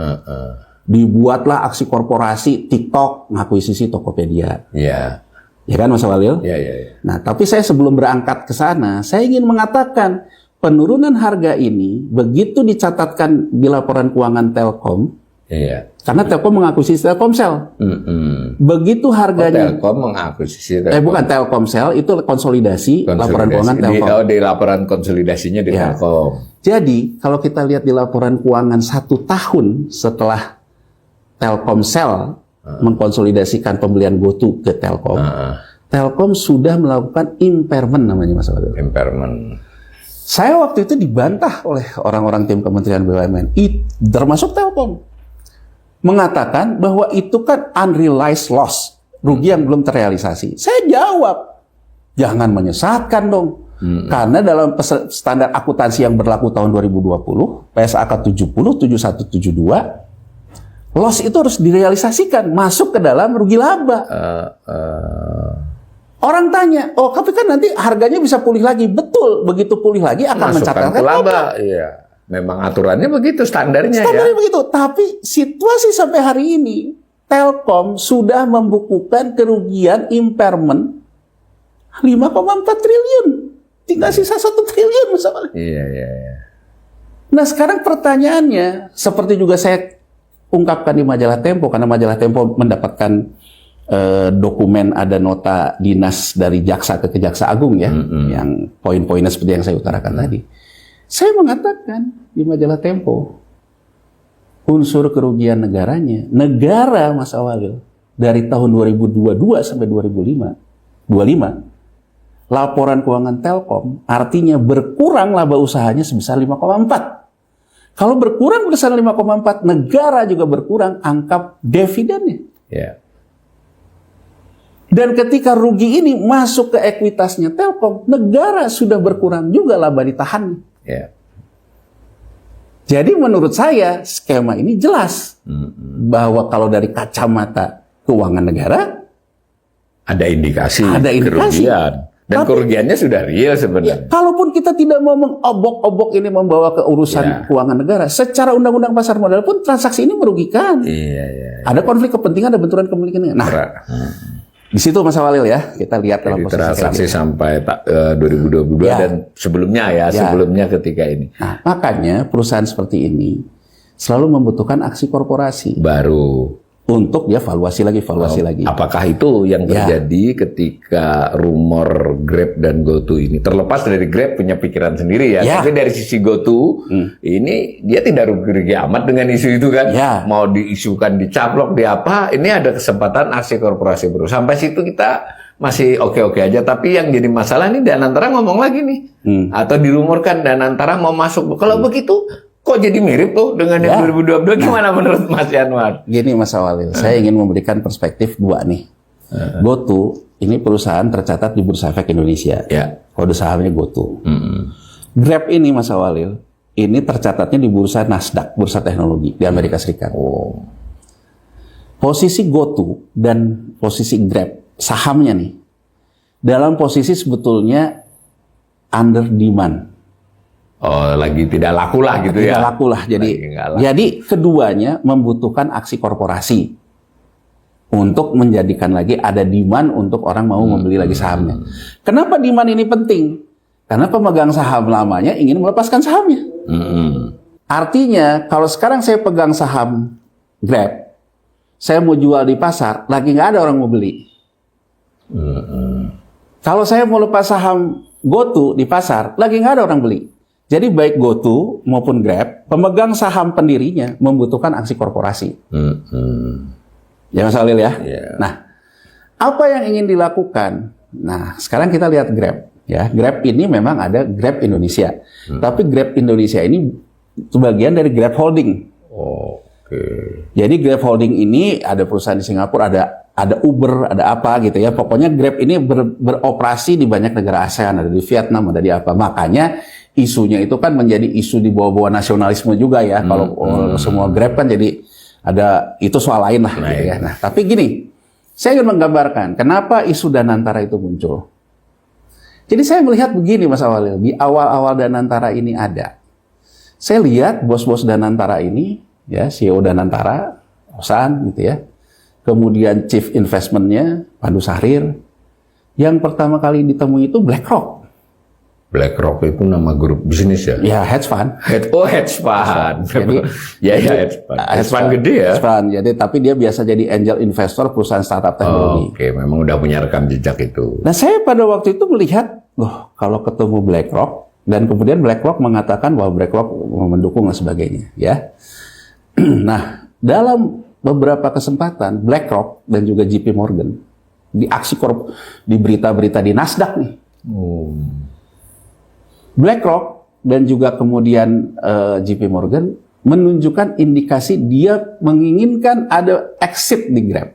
Dibuatlah aksi korporasi, TikTok, ngakuisisi Tokopedia. Iya. Ya kan Mas Awalil? Iya. Nah, tapi saya sebelum berangkat ke sana, saya ingin mengatakan, penurunan harga ini, begitu dicatatkan di laporan keuangan Telkom, karena Telkom mengakuisisi Telkomsel. Begitu harganya... Telkom mengakuisisi Telkom. Bukan Telkomsel, itu konsolidasi laporan keuangan Telkom. Di laporan konsolidasinya di Telkom. Jadi, kalau kita lihat di laporan keuangan 1 tahun setelah Telkomsel mengkonsolidasikan pembelian GoTo ke Telkom, Telkom sudah melakukan impairment namanya Mas Awalil. Impairment. Saya waktu itu dibantah oleh orang-orang tim Kementerian BUMN, termasuk Telkom. Mengatakan bahwa itu kan unrealized loss, rugi yang belum terrealisasi. Saya jawab, jangan menyesatkan dong. Karena dalam standar akuntansi yang berlaku tahun 2020, PSAK 70, 7172, loss itu harus direalisasikan, masuk ke dalam rugi laba. Orang tanya, tapi kan nanti harganya bisa pulih lagi. Betul, begitu pulih lagi akan mencatatkan laba. Iya. Memang aturannya begitu, standarnya begitu. Tapi situasi sampai hari ini, Telkom sudah membukukan kerugian impairment 5,4 triliun. Tinggal sisa 1 triliun misalnya. Iya. Nah sekarang pertanyaannya, seperti juga saya ungkapkan di majalah Tempo, karena majalah Tempo mendapatkan dokumen, ada nota dinas dari jaksa ke Kejaksa Agung ya, yang poin-poinnya seperti yang saya utarakan tadi. Saya mengatakan di majalah Tempo, unsur kerugian negaranya, negara Mas Awalil, dari tahun 2022 sampai 2025, laporan keuangan Telkom artinya berkurang laba usahanya sebesar 5,4. Kalau berkurang sebesar 5,4, negara juga berkurang angka dividennya. Dan ketika rugi ini masuk ke ekuitasnya Telkom, negara sudah berkurang juga laba ditahan. Jadi menurut saya skema ini jelas bahwa kalau dari kacamata keuangan negara ada indikasi kerugian. Dan kerugiannya sudah real sebenarnya. Kalaupun kita tidak mau mengobok-obok ini membawa ke urusan keuangan negara, secara undang-undang pasar modal pun transaksi ini merugikan. Ada konflik kepentingan, ada benturan kepentingan. Nah, di situ Mas Awalil ya, kita lihat dalam posisi transaksi sampai 2022 dan sebelumnya sebelumnya ketika ini. Nah, makanya perusahaan seperti ini selalu membutuhkan aksi korporasi baru untuk dia valuasi lagi. Apakah itu yang terjadi ketika rumor Grab dan GoTo ini? Terlepas dari Grab punya pikiran sendiri tapi dari sisi GoTo ini dia tidak rugi amat dengan isu itu kan. Mau diisukan, dicaplok, di apa? Ini ada kesempatan aksi korporasi baru. Sampai situ kita masih oke-oke aja. Tapi yang jadi masalah nih Danantara ngomong lagi nih, atau dirumorkan Danantara mau masuk. Kalau begitu kok jadi mirip tuh dengan yang 2022? Gimana menurut Mas Yanwar? Gini Mas Awalil, saya ingin memberikan perspektif dua nih. GoTo ini perusahaan tercatat di Bursa Efek Indonesia. Kode sahamnya GoTo. Grab ini Mas Awalil, ini tercatatnya di Bursa Nasdaq, Bursa Teknologi di Amerika Serikat. Posisi GoTo dan posisi Grab, sahamnya nih, dalam posisi sebetulnya under demand. lagi tidak laku lah gitu ya. Tidak laku lah. Jadi keduanya membutuhkan aksi korporasi untuk menjadikan lagi ada demand untuk orang mau membeli lagi sahamnya. Kenapa demand ini penting? Karena pemegang saham lamanya ingin melepaskan sahamnya. Artinya kalau sekarang saya pegang saham Grab, saya mau jual di pasar, lagi nggak ada orang mau beli. Kalau saya mau lepas saham GoTo di pasar, lagi nggak ada orang beli. Jadi baik GoTo maupun Grab, pemegang saham pendirinya membutuhkan aksi korporasi. Ya Mas Walil ya. Nah, apa yang ingin dilakukan? Nah, sekarang kita lihat Grab. Ya, Grab ini memang ada Grab Indonesia. Tapi Grab Indonesia ini sebagian dari Grab Holding. Jadi Grab Holding ini ada perusahaan di Singapura, ada Uber, ada apa gitu ya. Pokoknya Grab ini beroperasi di banyak negara ASEAN, ada di Vietnam, ada di apa. Makanya isunya itu kan menjadi isu di bawah-bawah nasionalisme juga ya. Kalau semua Grab kan jadi ada itu soal lain lah gitu ya. Nah, tapi gini, saya ingin menggambarkan kenapa isu Danantara itu muncul. Jadi saya melihat begini Mas Awalil, di awal-awal Danantara ini ada. Saya lihat bos-bos Danantara ini, ya CEO Danantara, Osan gitu ya. Kemudian Chief Investment-nya Pandu Sahrir. Yang pertama kali ditemui itu BlackRock. BlackRock itu nama grup bisnis ya? Ya, hedge fund. Hedge fund. Jadi, hedge fund. Hedge fund gede ya? Hedge fund. Jadi, tapi dia biasa jadi angel investor perusahaan startup teknologi. Oke, memang udah punya rekam jejak itu. Nah, saya pada waktu itu melihat, loh, kalau ketemu BlackRock, dan kemudian BlackRock mengatakan bahwa BlackRock mendukung dan sebagainya, ya. Nah, dalam beberapa kesempatan, BlackRock dan juga JP Morgan, di aksi di berita-berita di Nasdaq nih. BlackRock dan juga kemudian JP Morgan menunjukkan indikasi dia menginginkan ada exit di Grab.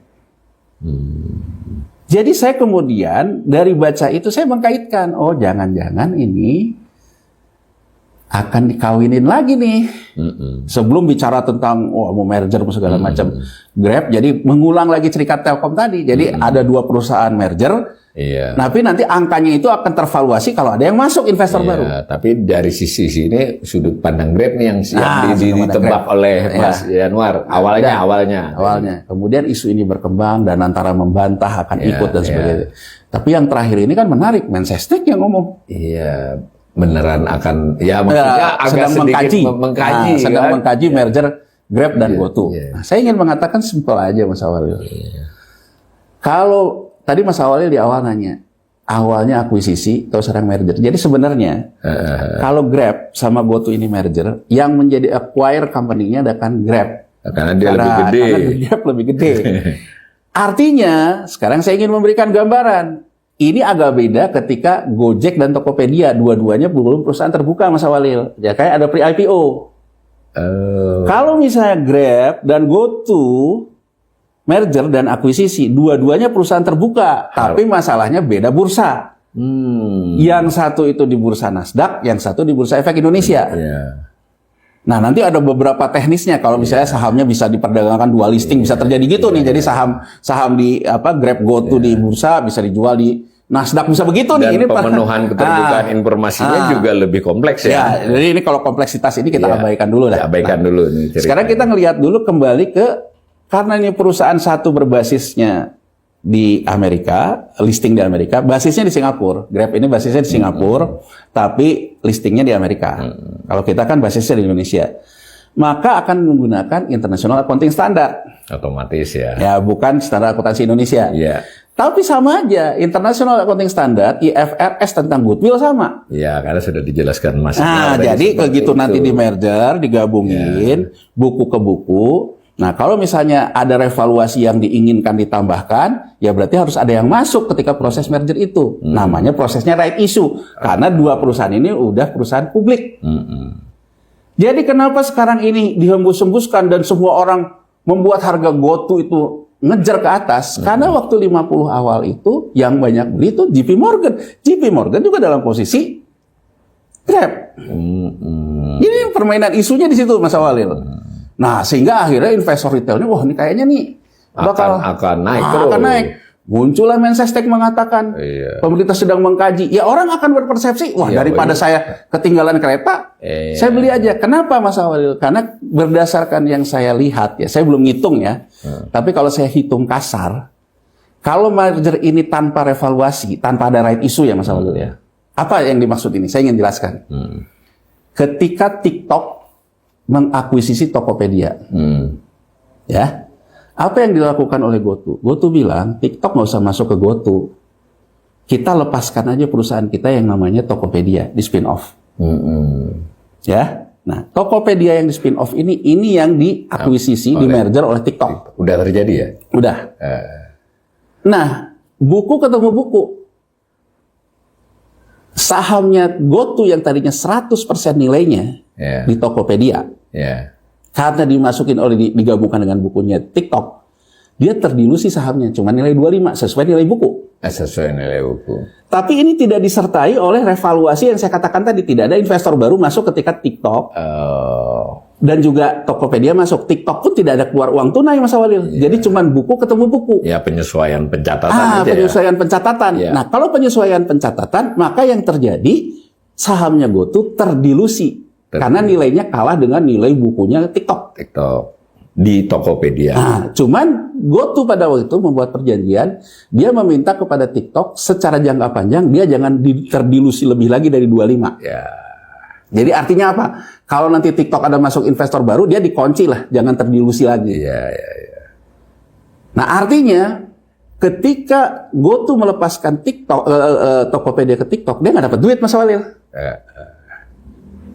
Jadi saya kemudian dari baca itu saya mengkaitkan, oh jangan-jangan ini akan dikawinin lagi nih. Sebelum bicara tentang mau merger segala macam Grab, jadi mengulang lagi cerita Telkom tadi. Jadi ada dua perusahaan merger. Iya. Tapi nanti angkanya itu akan tervaluasi kalau ada yang masuk investor baru. Tapi dari sisi sini sudut pandang Grab nih yang ditebak oleh Mas Yanuar. Awalnya. Kemudian isu ini berkembang dan antara membantah akan ikut dan sebagainya. Tapi yang terakhir ini kan menarik, Mensesnek yang ngomong. Iya. Beneran akan, maksudnya agak sedang sedikit sedang mengkaji merger Grab dan GoTo. Nah, saya ingin mengatakan simpel aja Mas Awalil. Kalau tadi Mas Awalil di awal nanya, awalnya akuisisi atau sekarang merger. Jadi sebenarnya kalau Grab sama GoTo ini merger, yang menjadi acquire company-nya akan Grab. Karena dia lebih gede. Karena Grab lebih gede. Artinya, sekarang saya ingin memberikan gambaran. Ini agak beda ketika Gojek dan Tokopedia, dua-duanya belum perusahaan terbuka Mas Awalil. Ya kayak ada pre-IPO. Kalau misalnya Grab dan GoTo merger dan akuisisi, dua-duanya perusahaan terbuka, tapi masalahnya beda bursa. Yang satu itu di bursa Nasdaq, yang satu di bursa Efek Indonesia. Nah, nanti ada beberapa teknisnya kalau misalnya sahamnya bisa diperdagangkan dua listing, bisa terjadi gitu nih. Jadi saham di Grab GoTo di bursa bisa dijual di Nasdaq, bisa begitu dan nih. Ini pemenuhan keterbukaan informasinya juga lebih kompleks ya. Jadi ini kalau kompleksitas ini kita abaikan dulu dah. Abaikan dulu nih. Sekarang kita ngelihat dulu kembali ke, karena ini perusahaan satu berbasisnya di Amerika, listing di Amerika, basisnya di Singapura. Grab ini basisnya di Singapura, tapi listingnya di Amerika. Kalau kita kan basisnya di Indonesia. Maka akan menggunakan International Accounting Standard. Otomatis ya. Ya, bukan standar akuntansi Indonesia. Iya. Tapi sama aja, International Accounting Standard, IFRS tentang goodwill sama. Iya, karena sudah dijelaskan Mas. Nah, jadi begitu nanti di merger, digabungin, buku ke buku. Nah, kalau misalnya ada revaluasi yang diinginkan ditambahkan, ya berarti harus ada yang masuk ketika proses merger itu. Namanya prosesnya right issue. Karena dua perusahaan ini udah perusahaan publik. Jadi kenapa sekarang ini dihembus-hembuskan dan semua orang membuat harga GoTo itu ngejar ke atas? Karena waktu 50 awal itu yang banyak beli itu JP Morgan. JP Morgan juga dalam posisi Grab. Ini permainan isunya di situ Mas Awalil. Nah, sehingga akhirnya investor retailnya, wah ini kayaknya nih bakal akan naik terus. Akan naik. Muncullah Mensesnek mengatakan pemerintah sedang mengkaji. Ya orang akan berpersepsi, wah daripada saya ketinggalan kereta, saya beli aja. Kenapa Mas Awalil? Karena berdasarkan yang saya lihat ya, saya belum ngitung ya. Tapi kalau saya hitung kasar, kalau merger ini tanpa revaluasi, tanpa ada right issue ya Mas Awalil ya. Apa yang dimaksud ini? Saya ingin jelaskan. Ketika TikTok mengakuisisi Tokopedia, ya. Apa yang dilakukan oleh GoTo? GoTo bilang, TikTok nggak usah masuk ke GoTo. Kita lepaskan aja perusahaan kita yang namanya Tokopedia, di spin-off. Ya, nah Tokopedia yang di spin-off ini yang diakuisisi, di merger oleh TikTok. Udah terjadi ya? Udah. Nah, buku ketemu buku. Sahamnya GoTo yang tadinya 100% nilainya di Tokopedia. Karena dimasukin digabungkan dengan bukunya TikTok, dia terdilusi sahamnya cuma nilai 25 sesuai nilai buku. Sesuai nilai buku. Tapi ini tidak disertai oleh revaluasi yang saya katakan tadi, tidak ada investor baru masuk ketika TikTok dan juga Tokopedia masuk. TikTok pun tidak ada keluar uang tunai Mas Awalil. Jadi cuma buku ketemu buku. Ya penyesuaian pencatatan itu penyesuaian pencatatan. Nah, kalau penyesuaian pencatatan, maka yang terjadi sahamnya GoTo terdilusi. Karena nilainya kalah dengan nilai bukunya TikTok. Di Tokopedia. Nah, cuman GoTo pada waktu itu membuat perjanjian, dia meminta kepada TikTok secara jangka panjang, dia jangan terdilusi lebih lagi dari 25. Jadi artinya apa? Kalau nanti TikTok ada masuk investor baru, dia dikunci lah, jangan terdilusi lagi. Nah artinya, ketika GoTo melepaskan Tokopedia ke TikTok, dia nggak dapat duit Mas Walil.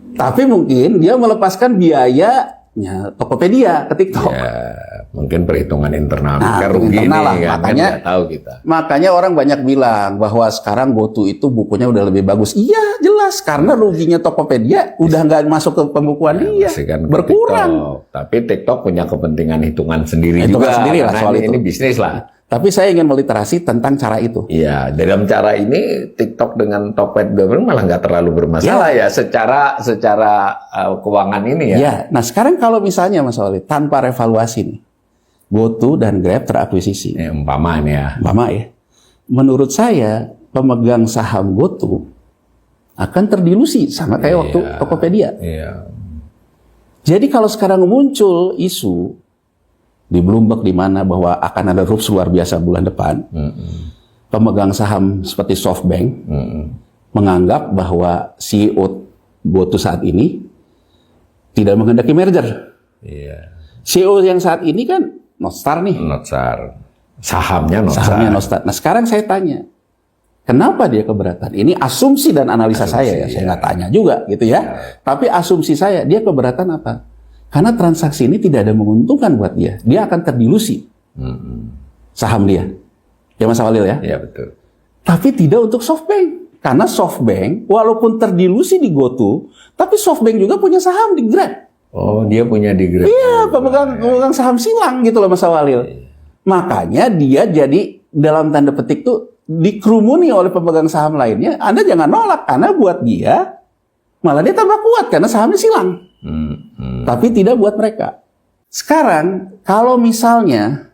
Tapi mungkin dia melepaskan biayanya Tokopedia ke TikTok. Mungkin perhitungan internal. Rugi nih, makanya tahu kita. Makanya orang banyak bilang bahwa sekarang GoTo itu bukunya udah lebih bagus. Iya, jelas karena ruginya Tokopedia udah nggak masuk ke pembukuan dia, kan berkurang. Tapi TikTok punya kepentingan hitungan sendiri juga. Sendiri lah soal ini bisnis lah. Tapi saya ingin meliterasi tentang cara itu. Iya, dalam cara ini TikTok dengan Tokopedia malah nggak terlalu bermasalah ya secara keuangan ini ya. Ya, nah sekarang kalau misalnya Mas Walid tanpa revaluasi nih, GoTo dan Grab terakuisisi. Umpama ya. Menurut saya pemegang saham GoTo akan terdilusi sama kayak waktu Tokopedia. Jadi kalau sekarang muncul isu di Bloomberg di mana bahwa akan ada rups luar biasa bulan depan, pemegang saham seperti SoftBank menganggap bahwa CEO GoTo saat ini tidak menghendaki merger. CEO yang saat ini kan Northstar nih. Sahamnya Northstar. Nah sekarang saya tanya, kenapa dia keberatan? Ini asumsi dan analisa saya ya, saya nggak tanya juga gitu ya. Tapi asumsi saya, dia keberatan apa? Karena transaksi ini tidak ada menguntungkan buat dia. Dia akan terdilusi saham dia. Ya Mas Walil ya? Iya betul. Tapi tidak untuk SoftBank. Karena SoftBank walaupun terdilusi di GoTo, tapi SoftBank juga punya saham di Grab. Oh dia punya di Grab. Iya, pemegang saham silang gitu loh Mas Walil. Makanya dia jadi dalam tanda petik tuh dikerumuni oleh pemegang saham lainnya. Anda jangan nolak, karena buat dia malah dia tambah kuat karena sahamnya silang. Tapi tidak buat mereka. Sekarang kalau misalnya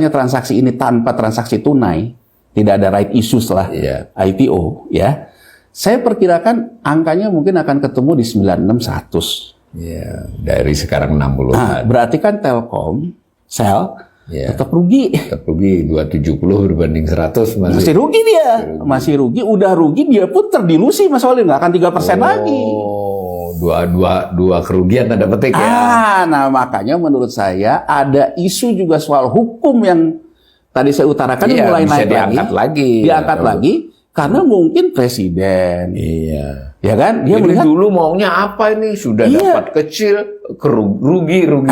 transaksi ini tanpa transaksi tunai, tidak ada right issue setelah IPO, ya, saya perkirakan angkanya mungkin akan ketemu di 96-100. Dari sekarang 60. Nah, berarti kan Telkomsel tetap rugi. Tetap rugi 270 berbanding 100 masih rugi dia. Masih rugi, udah rugi dia pun terdilusi Mas Walid, nggak akan 3% lagi. Dua kerugian tanda petik ya. Nah makanya menurut saya ada isu juga soal hukum yang tadi saya utarakan mulai naik diangkat lagi karena mungkin presiden ya kan dia melihat dulu maunya apa ini sudah dapat kecil rugi yang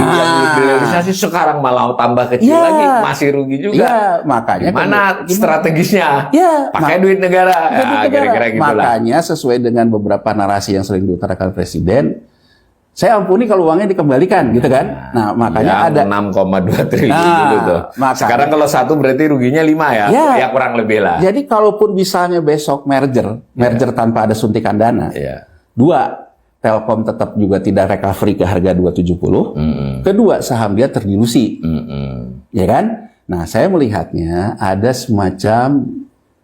direalisasi sekarang malah tambah kecil lagi masih rugi juga. Makanya gimana strategisnya pakai duit negara kira-kira gitu. Makanya sesuai dengan beberapa narasi yang sering diutarakan presiden, saya ampuni kalau uangnya dikembalikan gitu kan. Nah makanya ada 6,2 triliun gitu tuh. Sekarang kalau 1 berarti ruginya 5 ya kurang lebih lah. Jadi kalaupun misalnya besok merger tanpa ada suntikan dana, 2, Telkom tetap juga tidak recovery ke harga 270. Kedua, saham dia terdilusi. Ya kan? Nah, saya melihatnya ada semacam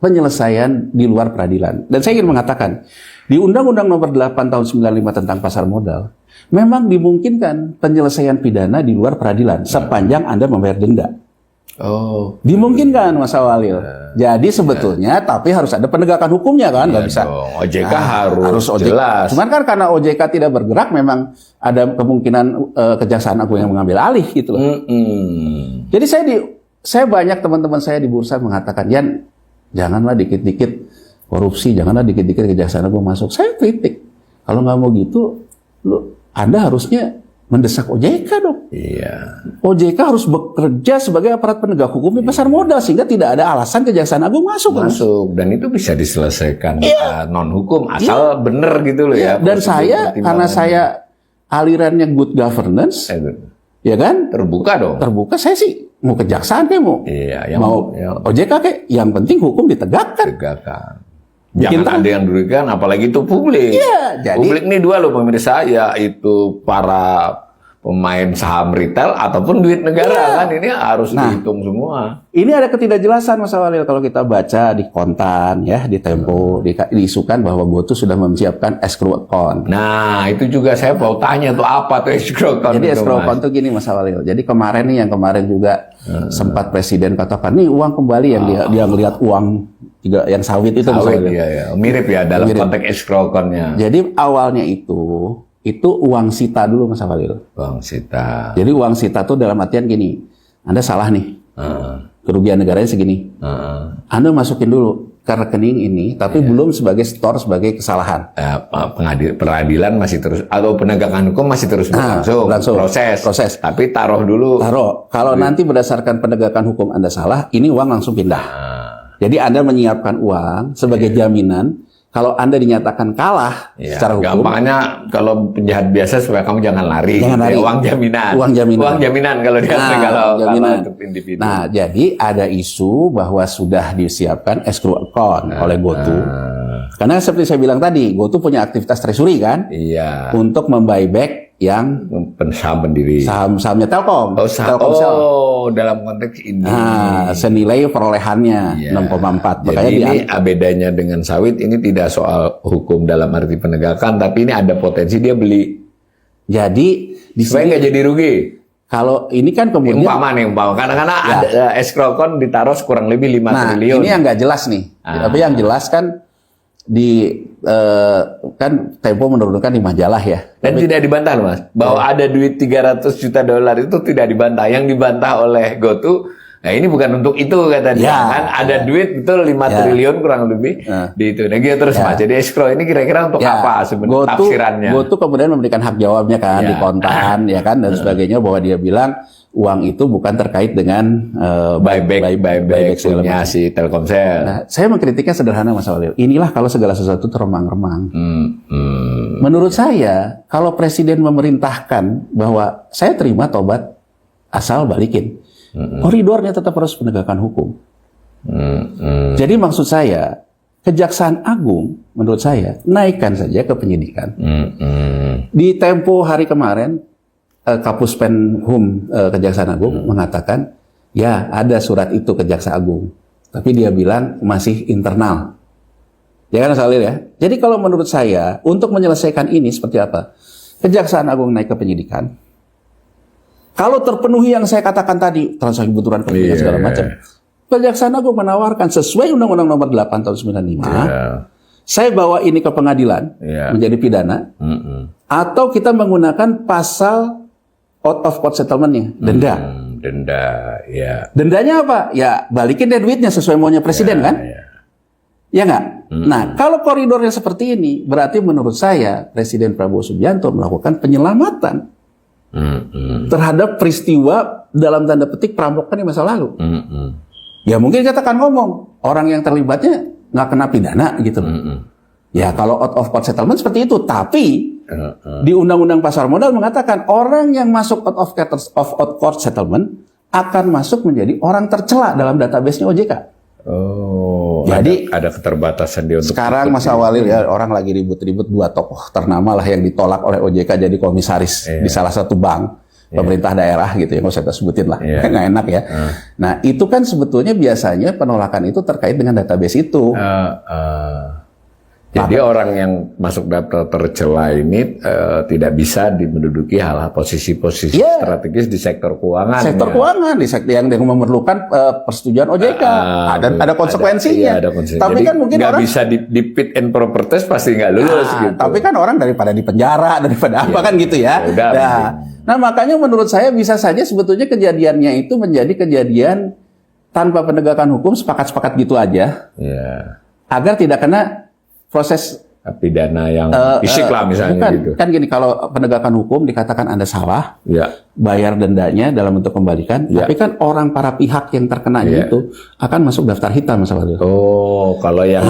penyelesaian di luar peradilan. Dan saya ingin mengatakan, di Undang-Undang Nomor 8 Tahun 95 tentang pasar modal, memang dimungkinkan penyelesaian pidana di luar peradilan sepanjang Anda membayar denda. Oh, dimungkinkan, Mas Awalil. Jadi sebetulnya, tapi harus ada penegakan hukumnya kan, nggak bisa. dong. OJK harus OJK. jelas. Cuman kan karena OJK tidak bergerak, memang ada kemungkinan Kejaksaan Agung yang mengambil alih gitu loh. Jadi saya banyak teman-teman saya di bursa mengatakan, Yan, janganlah dikit-dikit korupsi, janganlah dikit-dikit Kejaksaan Agung masuk. Saya kritik. Kalau nggak mau gitu, Anda harusnya mendesak OJK dong. Iya. OJK harus bekerja sebagai aparat penegak hukum di pasar modal sehingga tidak ada alasan Kejaksaan Agung masuk. Dan itu bisa diselesaikan non hukum asal bener gitu loh ya. Dan saya karena saya alirannya good governance, ya kan? Terbuka dong. Terbuka, saya sih mau kejaksaan kayak mau. Iya, mau OJK kayak yang penting hukum ditegakkan. Jangan ada yang dirugikan, apalagi itu publik. Iya, jadi publik ini dua loh pemirsa, yaitu para pemain saham retail ataupun duit negara kan ini harus dihitung semua. Ini ada ketidakjelasan Mas Awalil kalau kita baca di Kontan ya, di Tempo, diisukan bahwa GoTo sudah mempersiapkan escrow account. Nah, itu juga saya mau tanya tuh apa tuh escrow account. Jadi escrow account tuh gini Mas Awalil. Jadi kemarin juga sempat Presiden katakan nih uang kembali yang dia melihat uang yang sawit itu. Sawit, iya. Mirip ya dalam konteks escrow account-nya. Jadi awalnya itu uang sita dulu Mas Awalil. Uang sita. Jadi uang sita tuh dalam artian gini, Anda salah nih, kerugian negaranya segini, Anda masukin dulu ke rekening ini, tapi belum sebagai sebagai kesalahan. Peradilan masih terus, atau penegakan hukum masih terus berlangsung. Proses. Tapi taruh dulu. Kalau nanti berdasarkan penegakan hukum Anda salah, ini uang langsung pindah. Jadi Anda menyiapkan uang sebagai jaminan. Kalau Anda dinyatakan kalah secara hukum, gampangnya kalau penjahat biasa supaya kamu jangan lari. Uang jaminan. Uang jaminan kalau dia kalau untuk individu. Nah, jadi ada isu bahwa sudah disiapkan escrow account oleh GoTo. Karena seperti saya bilang tadi, GoTo punya aktivitas treasury kan? Iya. Untuk membuyback yang saham pendiri. Sahamnya Telkom. Telkomsel. Dalam konteks ini. Senilai perolehannya 6,4. Makanya ini bedanya dengan sawit, ini tidak soal hukum dalam arti penegakan, tapi ini ada potensi dia beli. Jadi supaya nggak jadi rugi. Kalau ini kan kemudian umpama karena ada escrow account ditaruh kurang lebih 5 triliun. Ini yang nggak jelas nih. Tapi yang jelas kan kan Tempo menurunkan di majalah ya. Dan tidak dibantah Mas, bahwa ada duit $300 juta itu tidak dibantah. Yang dibantah oleh GoTo, nah ini bukan untuk itu kata dia kan. Ada duit betul 5 triliun kurang lebih di itu. Nah gitu terus Mas. Jadi escrow ini kira-kira untuk apa sebenarnya tafsirannya? GoTo kemudian memberikan hak jawabnya kan di Kontan ya kan dan sebagainya, bahwa dia bilang uang itu bukan terkait dengan buyback si Telkomsel. Nah, saya mengkritiknya sederhana Mas Awalil. Inilah kalau segala sesuatu teremang-remang. Menurut saya, kalau Presiden memerintahkan bahwa saya terima tobat asal balikin, koridornya tetap harus penegakan hukum. Jadi maksud saya, Kejaksaan Agung menurut saya naikkan saja ke penyidikan. Di Tempo hari kemarin, Kapus Penhum Kejaksaan Agung mengatakan, ya ada surat itu Kejaksaan Agung, tapi dia bilang masih internal. Ya kan Mas Awalil ya? Jadi kalau menurut saya, untuk menyelesaikan ini seperti apa? Kejaksaan Agung naik ke penyidikan. Kalau terpenuhi yang saya katakan tadi, transaksi kebetulan kepentingan segala macam, Kejaksaan Agung menawarkan sesuai Undang-Undang Nomor 8 Tahun 95, saya bawa ini ke pengadilan menjadi pidana, atau kita menggunakan pasal out of court settlement-nya, denda. Dendanya apa? Ya balikin deh duitnya sesuai maunya Presiden kan? Ya nggak? Nah, kalau koridornya seperti ini, berarti menurut saya Presiden Prabowo Subianto melakukan penyelamatan terhadap peristiwa dalam tanda petik perampokan di masa lalu. Ya mungkin kita akan ngomong, orang yang terlibatnya nggak kena pidana gitu. Ya kalau out of court settlement seperti itu, tapi di Undang-Undang Pasar Modal mengatakan orang yang masuk out of court settlement akan masuk menjadi orang tercela dalam database-nya OJK. Jadi ada keterbatasan dia untuk sekarang Mas Awalil ya, orang lagi ribut-ribut 2 tokoh ternama lah yang ditolak oleh OJK jadi komisaris di salah satu bank. pemerintah daerah gitu ya, nggak usah kita sebutin lah, nggak enak ya. Nah itu kan sebetulnya biasanya penolakan itu terkait dengan database itu. Jadi orang yang masuk daftar tercela ini tidak bisa menduduki hal-hal posisi-posisi strategis di sektor keuangan. Sektor keuangan di sektor yang memerlukan persetujuan OJK dan ada konsekuensinya. Ada konsekuensi. Tapi jadi, kan mungkin nggak orang bisa di fit and proper test pasti nggak lulus gitu. Tapi kan orang daripada di penjara daripada apa kan gitu ya. Nah makanya menurut saya bisa saja sebetulnya kejadiannya itu menjadi kejadian tanpa penegakan hukum, sepakat-sepakat gitu aja. Agar tidak kena proses pidana yang fisik lah misalnya bukan, gitu. Kan gini, kalau penegakan hukum dikatakan Anda salah, bayar dendanya dalam bentuk kembalikan, tapi kan para pihak yang terkena itu akan masuk daftar hitam masalahnya. Oh, kalau yang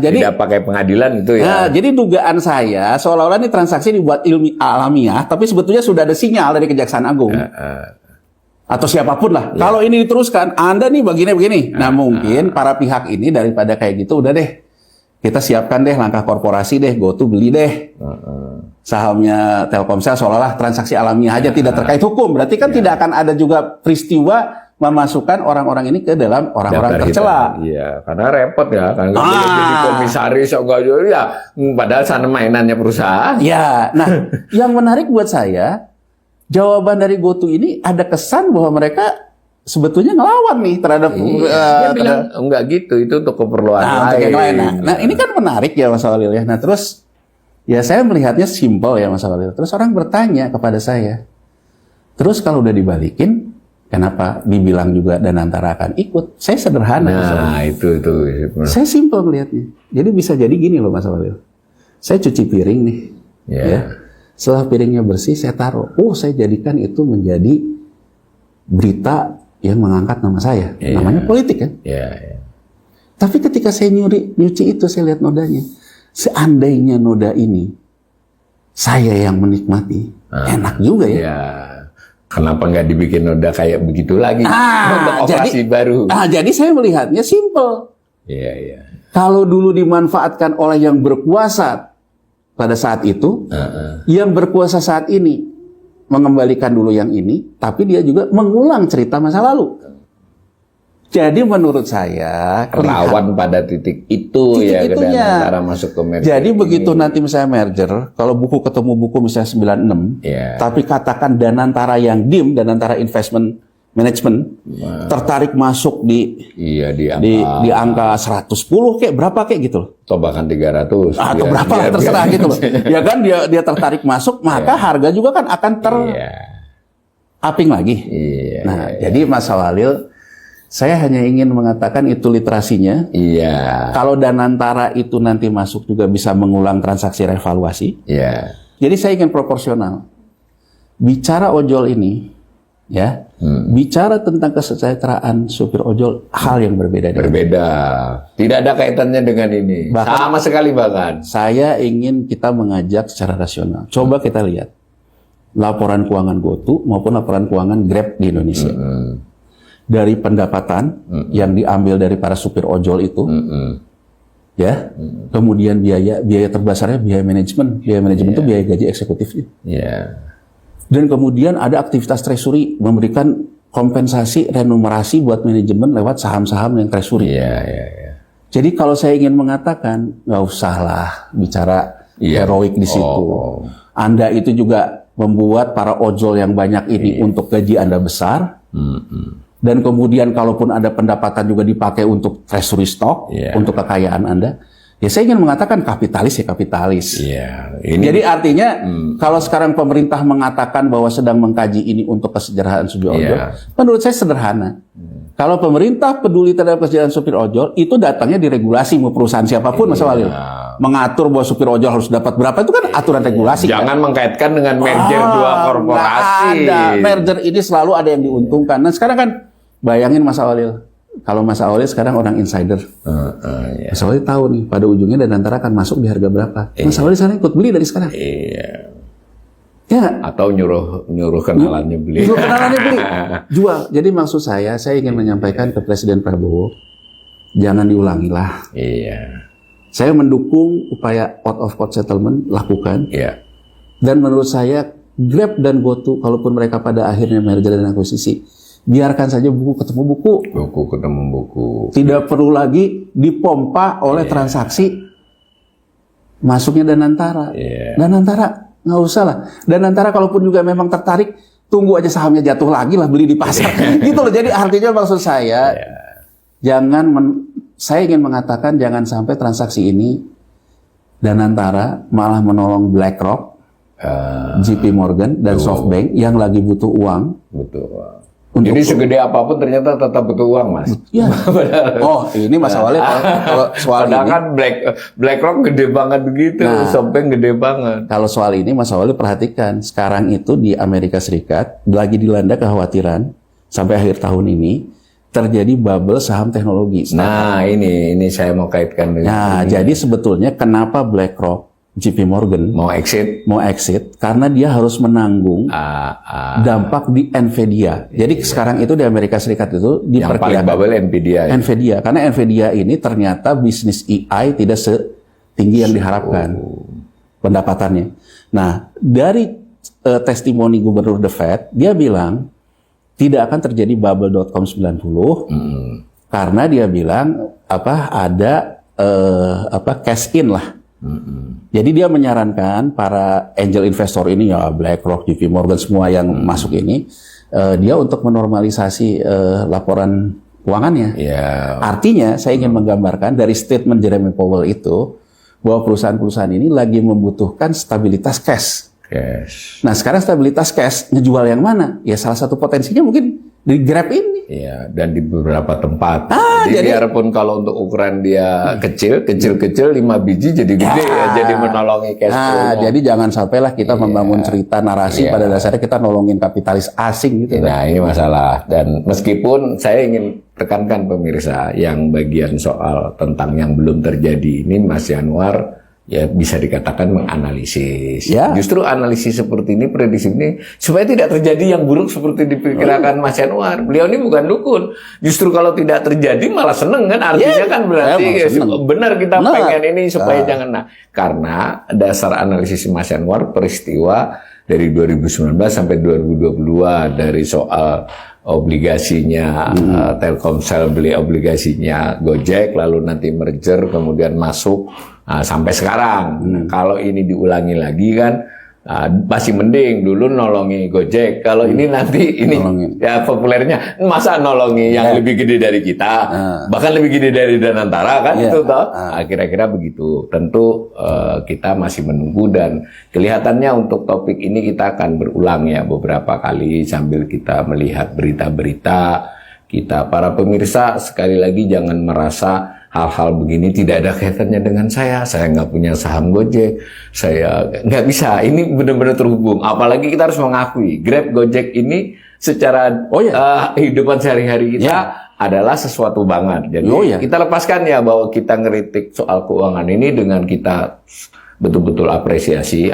tidak pakai pengadilan itu ya. Nah, jadi dugaan saya seolah-olah ini transaksi dibuat alamiah, tapi sebetulnya sudah ada sinyal dari Kejaksaan Agung. Atau siapapun lah. Kalau ini diteruskan, Anda nih begini. Nah, mungkin para pihak ini daripada kayak gitu, udah deh. Kita siapkan deh langkah korporasi deh, GoTo beli deh sahamnya Telkomsel seolah-olah transaksi alamiah aja, tidak terkait hukum. Berarti kan tidak akan ada juga peristiwa memasukkan orang-orang ini ke dalam orang-orang tercela. Iya, karena repot ya, kan jadi komisaris enggak ya, padahal sana mainannya perusahaan. Ya, nah yang menarik buat saya jawaban dari GoTo ini ada kesan bahwa mereka sebetulnya ngelawan nih terhadap dia bilang enggak gitu, itu untuk keperluan lain. Nah, ini kan menarik ya Mas Walil ya. Nah, terus ya saya melihatnya simpel ya Mas Walil. Terus orang bertanya kepada saya, terus kalau udah dibalikin, kenapa dibilang juga Danantara akan ikut? Saya sederhana. Nah, itu. Saya simpel melihatnya. Jadi bisa jadi gini loh Mas Walil. Saya cuci piring nih, ya. Setelah piringnya bersih, saya taruh. Saya jadikan itu menjadi berita yang mengangkat nama saya, namanya politik kan. Tapi ketika saya nyuci itu, saya lihat nodanya. Seandainya noda ini saya yang menikmati, enak juga ya. Kenapa nggak dibikin noda kayak begitu lagi untuk operasi baru? Jadi saya melihatnya simple. Kalau dulu dimanfaatkan oleh yang berkuasa pada saat itu, yang berkuasa saat ini mengembalikan dulu yang ini, tapi dia juga mengulang cerita masa lalu. Jadi menurut saya rawan pada titik itu ya, antara masuk ke merger. Jadi begitu nanti misalnya merger, kalau buku ketemu buku misalnya 96, tapi katakan Danantara yang DIM, Danantara Investment Management, tertarik masuk di angka 110 kayak berapa kayak gitu loh. Atau bahkan 300. Atau berapa lah terserah gitu loh. Ya kan dia tertarik masuk, maka harga juga kan akan upping lagi. Nah, jadi Mas Walil, saya hanya ingin mengatakan itu literasinya. Kalau Danantara itu nanti masuk juga bisa mengulang transaksi revaluasi. Jadi saya ingin proporsional. Bicara ojol ini, bicara tentang kesejahteraan supir ojol, hal yang berbeda. Tidak ada kaitannya dengan ini. Sama sekali bahkan. Saya ingin kita mengajak secara rasional. Coba kita lihat laporan keuangan GoTo maupun laporan keuangan Grab di Indonesia. Dari pendapatan yang diambil dari para supir ojol itu, kemudian biaya terbesarnya biaya manajemen. Biaya manajemen itu biaya gaji eksekutifnya. Dan kemudian ada aktivitas treasury, memberikan kompensasi remunerasi buat manajemen lewat saham-saham yang treasury. Jadi kalau saya ingin mengatakan, nggak usahlah bicara heroik di situ. Anda itu juga membuat para ojol yang banyak ini untuk gaji Anda besar. Dan kemudian kalaupun ada pendapatan juga dipakai untuk treasury stock, untuk kekayaan Anda. Ya saya ingin mengatakan kapitalis ya kapitalis. Jadi artinya kalau sekarang pemerintah mengatakan bahwa sedang mengkaji ini untuk kesejahteraan supir ojol, menurut saya sederhana. Kalau pemerintah peduli terhadap kesejahteraan supir ojol, itu datangnya diregulasi mau perusahaan siapapun Mas Walil. Mengatur bahwa supir ojol harus dapat berapa, itu kan aturan regulasi. Jangan mengkaitkan dengan merger dua korporasi. Merger ini selalu ada yang diuntungkan. Nah sekarang kan bayangin Mas Walil. Kalau Mas Walil sekarang orang insider, Mas Walil tahu nih pada ujungnya Danantara akan masuk di harga berapa. Mas Walil sekarang ikut beli dari sekarang. Atau nyuruh kenalannya beli. Jual. Jadi maksud saya ingin menyampaikan ke Presiden Prabowo, jangan diulangilah. Saya mendukung upaya out of court settlement, lakukan. Dan menurut saya Grab dan GoTo, kalaupun mereka pada akhirnya merger dan akuisisi, biarkan saja buku ketemu buku. Buku ketemu buku. Tidak perlu lagi dipompa oleh transaksi masuknya Danantara. Danantara nggak usah lah. Danantara kalaupun juga memang tertarik, tunggu aja sahamnya jatuh lagi lah, beli di pasar. Gitu loh. Jadi artinya maksud saya, saya ingin mengatakan jangan sampai transaksi ini Danantara malah menolong BlackRock, JP Morgan dan SoftBank yang lagi butuh uang. Betul. Jadi segede apapun ternyata tetap butuh uang, Mas. Ya. Oh, ini Mas Walid kalau soal padahal ini kan BlackRock gede banget begitu, SoftBank gede banget. Kalau soal ini Mas Walid perhatikan, sekarang itu di Amerika Serikat lagi dilanda kekhawatiran sampai akhir tahun ini terjadi bubble saham teknologi. Nah, ini saya mau kaitkan dengan Nah, jadi sebetulnya kenapa BlackRock, JP Morgan mau exit karena dia harus menanggung dampak di Nvidia. Jadi sekarang itu di Amerika Serikat itu yang paling bubble Nvidia. Nvidia, karena Nvidia ini ternyata bisnis AI tidak setinggi yang diharapkan pendapatannya. Nah, dari testimoni Gubernur The Fed, dia bilang tidak akan terjadi bubble.com 90 karena dia bilang ada cash in lah. Jadi dia menyarankan para angel investor ini ya BlackRock, JP Morgan semua yang masuk ini dia untuk menormalisasi laporan keuangannya. Artinya saya ingin menggambarkan dari statement Jeremy Powell itu bahwa perusahaan-perusahaan ini lagi membutuhkan stabilitas cash. Nah sekarang stabilitas cash ngejual yang mana? Ya salah satu potensinya mungkin di Grab ini. Iya, dan di beberapa tempat. Jadi biarpun kalau untuk ukuran dia kecil 5 biji jadi gede ya, jadi menolongi cash flow. Jadi jangan sampailah kita membangun cerita narasi pada dasarnya kita nolongin kapitalis asing gitu. Nah, ini masalah. Dan meskipun saya ingin tekankan pemirsa yang bagian soal tentang yang belum terjadi ini, Mas Yanwar ya bisa dikatakan menganalisis. Justru analisis seperti ini, prediksi ini supaya tidak terjadi yang buruk seperti diperkirakan Mas Yanwar. Beliau ini bukan dukun. Justru kalau tidak terjadi malah seneng kan, artinya kan berarti benar kita pengen ini supaya jangan. Nah, karena dasar analisis Mas Yanwar peristiwa dari 2019 sampai 2022 dari soal obligasinya Telkomsel beli obligasinya Gojek, lalu nanti merger kemudian masuk sampai sekarang. Nah, kalau ini diulangi lagi kan masih mending dulu nolongi Gojek. Kalau ini nanti ini ya populernya masa nolongi yang lebih gede dari kita, bahkan lebih gede dari Danantara kan itu toh. Kira-kira begitu. Tentu kita masih menunggu dan kelihatannya untuk topik ini kita akan berulang ya beberapa kali sambil kita melihat berita-berita. Kita para pemirsa sekali lagi jangan merasa hal-hal begini tidak ada kaitannya dengan saya nggak punya saham Gojek, saya nggak bisa, ini benar-benar terhubung. Apalagi kita harus mengakui, Grab, Gojek ini secara kehidupan sehari-hari kita adalah sesuatu banget. Jadi kita lepaskan ya bahwa kita ngeritik soal keuangan ini dengan kita betul-betul apresiasi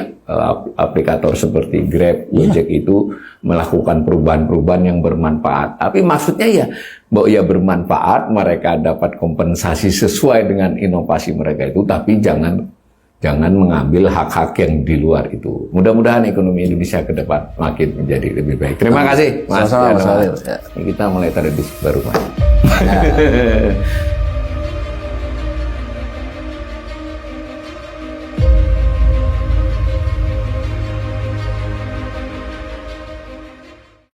aplikator seperti Grab, Gojek itu melakukan perubahan-perubahan yang bermanfaat. Tapi maksudnya ya bahwa ya bermanfaat, mereka dapat kompensasi sesuai dengan inovasi mereka itu, tapi jangan mengambil hak-hak yang di luar itu. Mudah-mudahan ekonomi Indonesia ke depan makin menjadi lebih baik. Terima kasih Mas. Sama-sama Mas Walid. Kita mulai tradisi baru Mas.